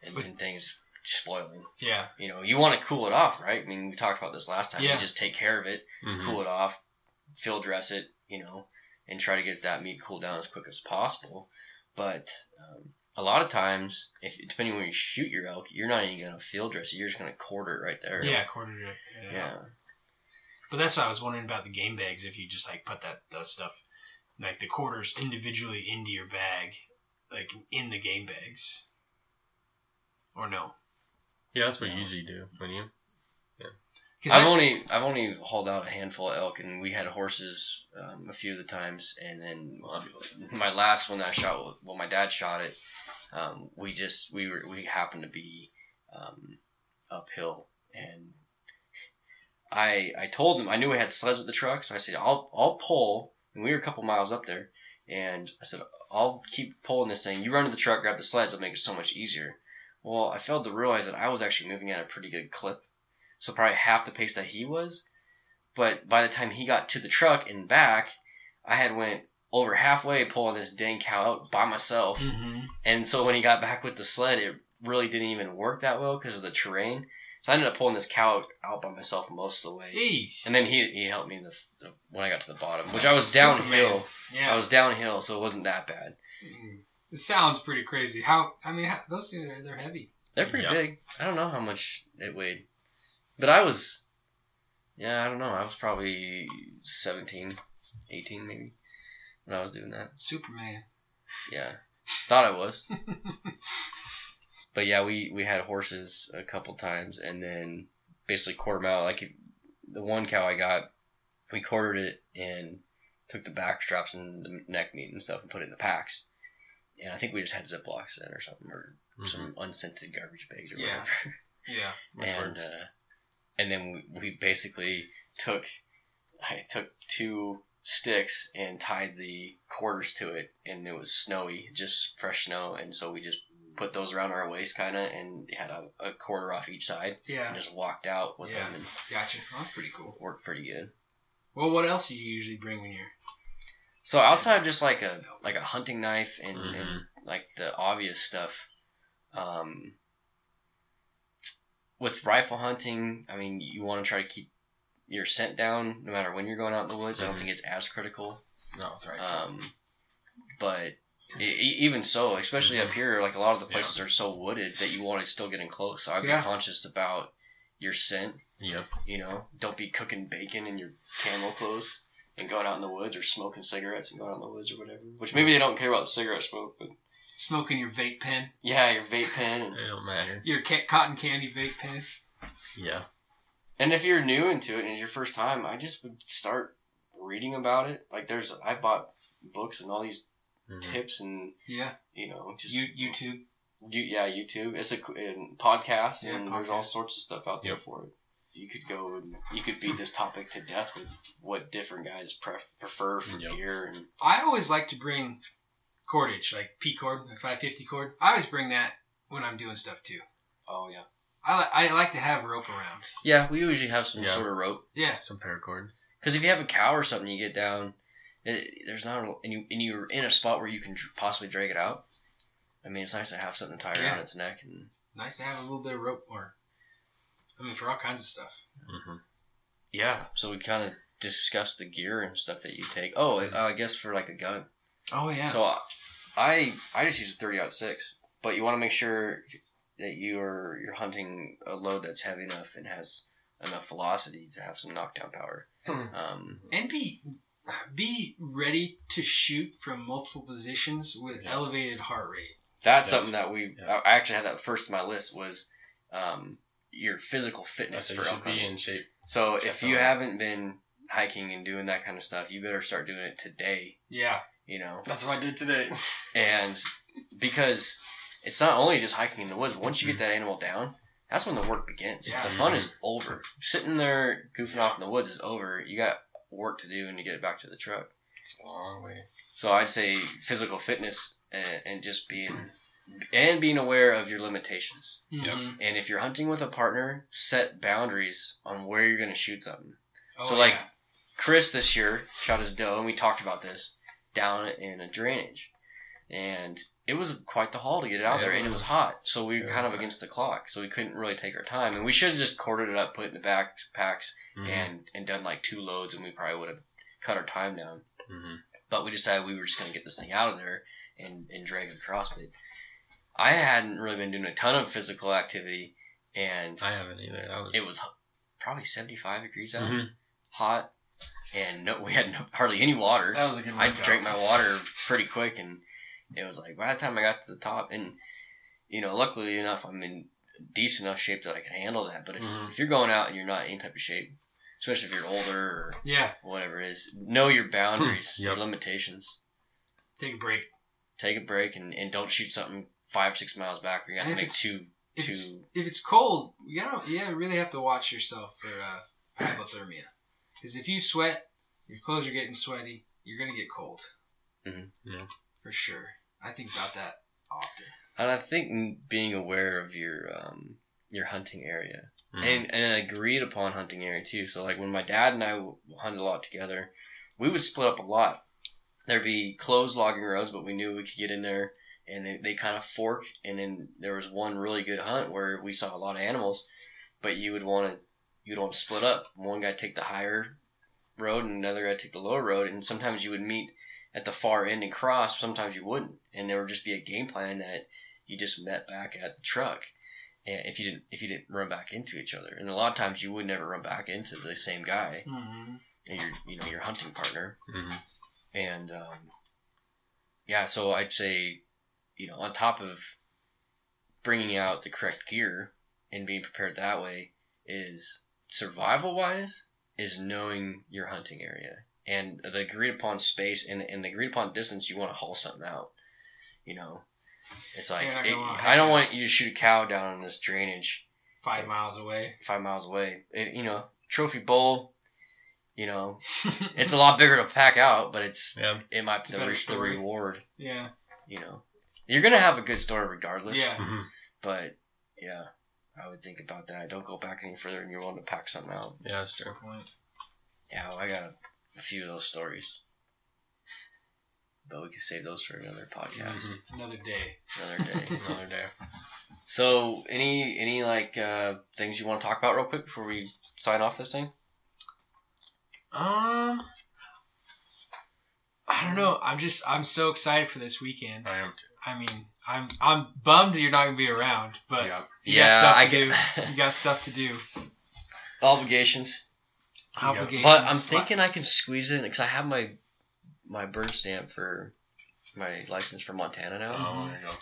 and things spoiling. Yeah. You know, you want to cool it off, right? I mean, we talked about this last time. Yeah. You just take care of it, Mhm. cool it off, field dress it, you know, and try to get that meat cooled down as quick as possible. But a lot of times, depending on where you shoot your elk, you're not even going to field dress it. You're just going to quarter it right there. Yeah. Quartered it. Yeah. But that's what I was wondering about the game bags. If you just like put that stuff, like the quarters individually into your bag, like in the game bags, or no? Yeah, that's what you usually do when you. I've only hauled out a handful of elk, and we had horses a few of the times. And then my last one that I shot, well, my dad shot it. We happened to be uphill, and I told him I knew we had sleds with the truck, so I said I'll pull, and we were a couple miles up there, and I said I'll keep pulling this thing. You run to the truck, grab the sleds, it'll make it so much easier. Well, I failed to realize that I was actually moving at a pretty good clip. So probably half the pace that he was. But by the time he got to the truck and back, I had went over halfway pulling this dang cow out by myself. Mm-hmm. And so when he got back with the sled, it really didn't even work that well because of the terrain. So I ended up pulling this cow out by myself most of the way. Jeez. And then he helped me when I got to the bottom, which That's I was downhill. Superman. Yeah. I was downhill, so it wasn't that bad. It sounds pretty crazy. Those things they're heavy. They're pretty Yeah. big. I don't know how much it weighed. But I was, I don't know. I was probably 17, 18 maybe when I was doing that. Superman. Yeah. Thought I was. But yeah, we had horses a couple times and then basically quartered them out. Like the one cow I got, we quartered it and took the back straps and the neck meat and stuff and put it in the packs. And I think we just had Ziplocs in or something, or some unscented garbage bags or Yeah. whatever. Yeah. And then we basically I took 2 sticks and tied the quarters to it, and it was snowy, just fresh snow, and so we just put those around our waist kind of, and had a quarter off each side, Yeah. and just walked out with them, and Gotcha. Well, that's pretty cool. worked pretty good. Well, what else do you usually bring when you're? So outside of just like a hunting knife and, Mhm. and like the obvious stuff, with rifle hunting, I mean, you want to try to keep your scent down no matter when you're going out in the woods. I don't Mhm. think it's as critical. No, it's right. But even so, especially up Mhm. here, like a lot of the places are so wooded that you want to still get in close. So I'd be Yeah. conscious about your scent. Yep. You know, don't be cooking bacon in your camo clothes and going out in the woods, or smoking cigarettes and going out in the woods or whatever. Which maybe they don't care about the cigarette smoke, but Smoking your vape pen. yeah, your vape pen. It don't matter. Your cotton candy vape pen. Yeah. And if you're new into it and it's your first time, I just would start reading about it. Like I bought books and all these Mhm. tips and Yeah. you know just YouTube. YouTube. It's a podcast, Yeah, and there's all podcast. sorts of stuff out there Yep. for it. You could go and you could beat this topic to death with what different guys prefer for Yep. gear. And I always like to bring cordage, like P cord, the 550 cord. I always bring that when I'm doing stuff too. oh yeah, I like to have rope around. yeah. We usually have some Yeah. sort of rope, Yeah. Some paracord. because if you have a cow or something, you get down. There's not, and you're in a spot where you can possibly drag it out. I mean, it's nice to have something tied around its neck, and It's nice to have a little bit of rope, for all kinds of stuff. Mm-hmm. yeah. So we kind of discussed the gear and stuff that you take. Oh, I guess for like a gun. Oh yeah. So I just use a 30-06, but you want to make sure that you're hunting a load that's heavy enough and has enough velocity to have some knockdown power. And be ready to shoot from multiple positions with Yeah. elevated heart rate. That's Yes. something that I actually had that first on my list was your physical I fitness said for you elk should be hunting. in shape. So if you Definitely. haven't been hiking and doing that kind of stuff, you better start doing it today. Yeah. You know, That's what I did today. and because it's not only just hiking in the woods. Once you get that animal down, that's when the work begins. Yeah. The fun is over. Sitting there goofing off in the woods is over. You got work to do and to get it back to the truck. It's a long way. So I'd say physical fitness and just being aware of your limitations. Mhm. And if you're hunting with a partner, set boundaries on where you're going to shoot something. Oh, So, like, yeah. Chris this year shot his doe, and we talked about this, down in a drainage. And it was quite the haul to get it out Yeah, there, it and it was was. hot. So we were Yeah. kind of against the clock, so we couldn't really take our time. And we should have just corded it up, put it in the backpacks, Mm-hmm. and done like 2 loads, and we probably would have cut our time down. Mm-hmm. But we decided we were just going to get this thing out of there and drag it across. But I hadn't really been doing a ton of physical activity, and I haven't either. it was probably 75 degrees out, Mhm. hot, and we had hardly any water. That was a good I workout. drank my water pretty quick, and it was like by the time I got to the top, and luckily enough, I'm in decent enough shape that I can handle that. But Mhm. if you're going out and you're not in any type of shape, especially if you're older or Yeah. whatever it is, know your boundaries, Yep. your limitations. Take a break. Take a break and don't shoot something 5 or 6 miles back where you got to And if make it's- two. If it's cold, you really have to watch yourself for hypothermia. Because if you sweat, your clothes are getting sweaty, you're gonna get cold. Mhm. Yeah. For sure. I think about that often. And I think being aware of your hunting area Mhm. and an agreed upon hunting area too. So like when my dad and I hunted a lot together, we would split up a lot. There'd be closed logging roads, but we knew we could get in there, and they kind of fork. And then there was one really good hunt where we saw a lot of animals, but you would want to split up. One guy take the higher road, and another guy take the lower road. And sometimes you would meet at the far end and cross. Sometimes you wouldn't, and there would just be a game plan that you just met back at the truck. And if you didn't run back into each other, and a lot of times you would never run back into the same guy Mm-hmm. and your hunting partner. Mhm. And so I'd say, on top of bringing out the correct gear and being prepared that way, is survival wise is knowing your hunting area and the agreed upon space and the agreed upon distance you want to haul something out. It's like You're not gonna wanna I don't hike want you to shoot a cow down in this drainage 5 miles away. 5 miles away. Trophy bull. It's a lot bigger to pack out, but Yeah. it might It's be a better the story. reward. Yeah. You're gonna have a good story regardless. Yeah. Mhm. But yeah, I would think about that. Don't go back any further, and you're willing to pack something out. Yeah, that's true. Point. Yeah, well, I got a few of those stories. but we can save those for another podcast, Another day. Another day. So, any like things you want to talk about real quick before we sign off this thing? I don't know. I'm so excited for this weekend. I am too. I mean, I'm bummed that you're not gonna be around, but you got stuff to do. Obligations. Obligations. But I'm thinking I can squeeze it in because I have my bird stamp for my license for Montana now. Oh, there you go.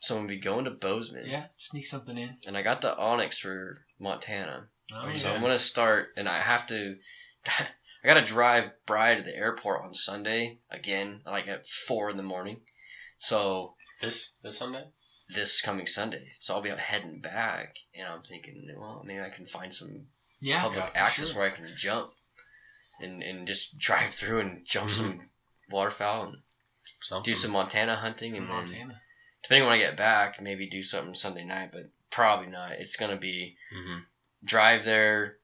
So I'm gonna be going to Bozeman. Yeah, sneak something in. And I got the Onyx for Montana. Oh, So yeah. I'm gonna start, and I have to. I gotta drive Bride to the airport on Sunday again, like at 4 a.m. So This Sunday? this coming Sunday, so I'll be heading back, and I'm thinking, well, maybe I can find some public for access sure. where I can jump, and just drive through and jump some waterfowl and Something. do some Montana hunting, and then Montana. depending when I get back, maybe do something Sunday night, but probably not. It's gonna be Mm-hmm. drive there,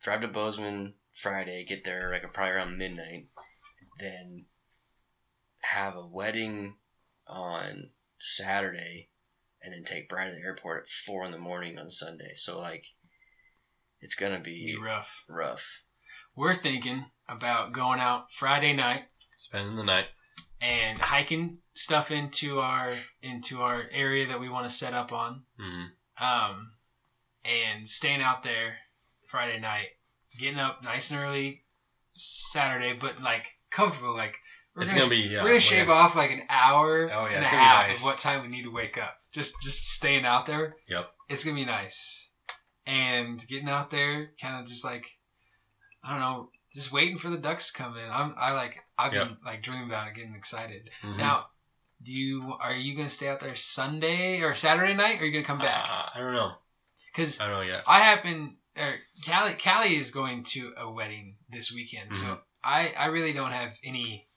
drive to Bozeman Friday, get there like probably around midnight, then have a wedding on Saturday, and then take Bride to the airport at 4 a.m. on Sunday. So like, it's gonna be Rough. rough. We're thinking about going out Friday night Spending the night. and hiking stuff into our area that we want to set up on. Mm-hmm. And staying out there Friday night, getting up nice and early Saturday, but like comfortable. Like we're gonna shave off like an hour and a it's gonna be half nice. of what time we need to wake up. Just staying out there. Yep. It's gonna be nice. And getting out there, kind of just like, I don't know, just waiting for the ducks to come in. I've been like dreaming about it, getting excited. Mm-hmm. Now, are you gonna stay out there Sunday or Saturday night, or are you gonna come back? I don't know. Because I don't know yet. Callie is going to a wedding this weekend, so I really don't have any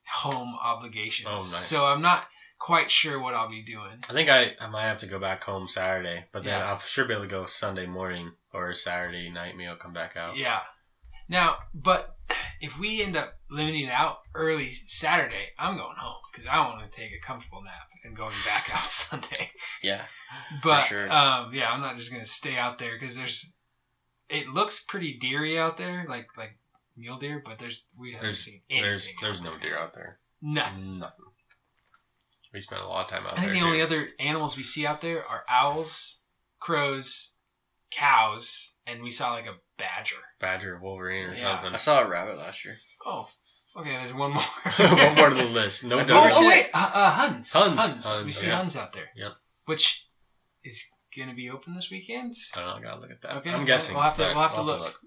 home obligations. Oh, nice. So I'm not quite sure what I'll be doing. I think I might have to go back home Saturday, but then Yeah. I'll sure be able to go Sunday morning or Saturday night. Maybe I'll come back out. Yeah. Now, but if we end up limiting it out early Saturday, I'm going home because I want to take a comfortable nap and going back out Sunday. Yeah. But sure. yeah, I'm not just gonna stay out there because it looks pretty deery out there, like mule deer, but we haven't seen anything. There's no deer out there. Nothing. We spent a lot of time out I there. think the only other animals we see out there are owls, crows, cows, and we saw like a badger. Wolverine, or Yeah. something. I saw a rabbit last year. Oh, okay. There's one more. One more to the list. No Oh, ducks. Oh wait, Huns. Huns. We see Yeah. Huns out there. Yep. Which is gonna be open this weekend. I don't know. I gotta look at that. Okay, I'm guessing. we'll have to but look.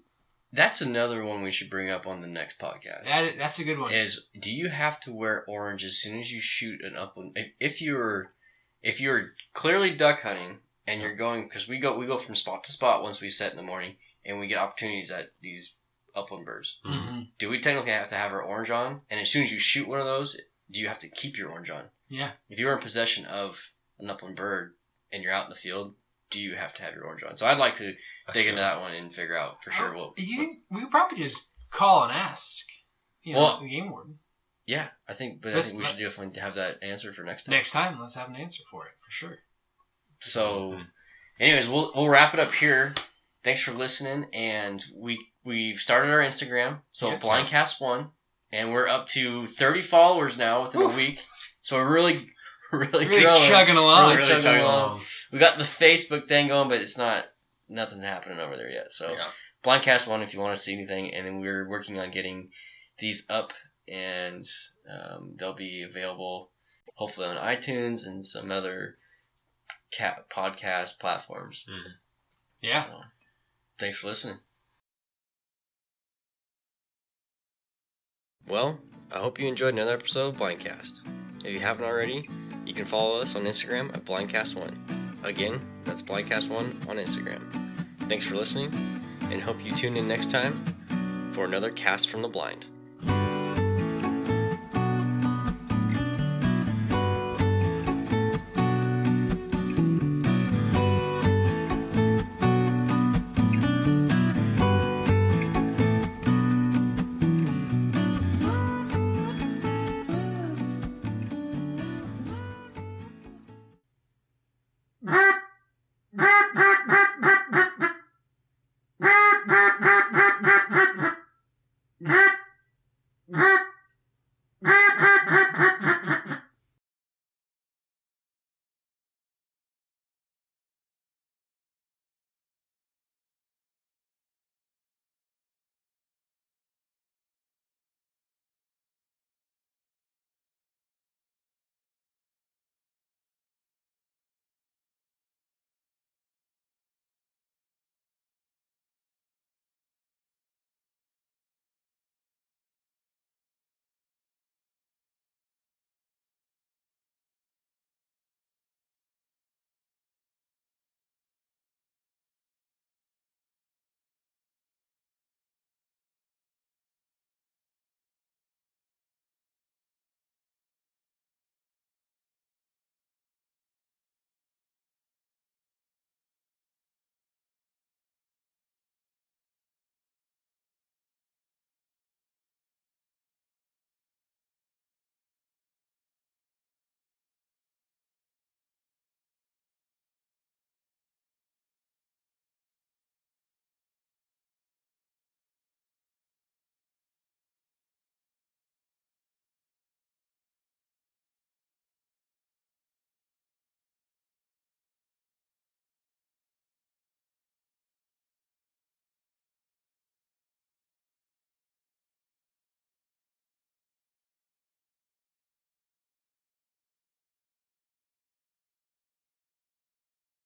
That's another one we should bring up on the next podcast. That's a good one. Is do you have to wear orange as soon as you shoot an upland? If you're clearly duck hunting and you're going, because we go from spot to spot once we set in the morning, and we get opportunities at these upland birds. Mm-hmm. Do we technically have to have our orange on? And as soon as you shoot one of those, do you have to keep your orange on? Yeah. If you're in possession of an upland bird and you're out in the field, do you have to have your orange on? So I'd like to dig into that one and figure out for sure. You think we could probably just call and ask, the game warden. Yeah, I think we should definitely have that answer for next time. Next time, let's have an answer for it for sure. So, anyways, we'll wrap it up here. Thanks for listening, and we've started our Instagram, so Yeah. Blindcast1, and we're up to 30 followers now within a week. So we're really growing. chugging along. Really chugging along. We got the Facebook thing going, but nothing's happening over there yet. So Yeah. Blindcast1 if you want to see anything, and then we're working on getting these up, and they'll be available hopefully on iTunes and some other podcast platforms. Mm-hmm. Yeah. So, thanks for listening. Well, I hope you enjoyed another episode of Blindcast. If you haven't already, you can follow us on Instagram at Blindcast1. Again, that's Blindcast1 on Instagram. Thanks for listening, and hope you tune in next time for another Cast from the Blind.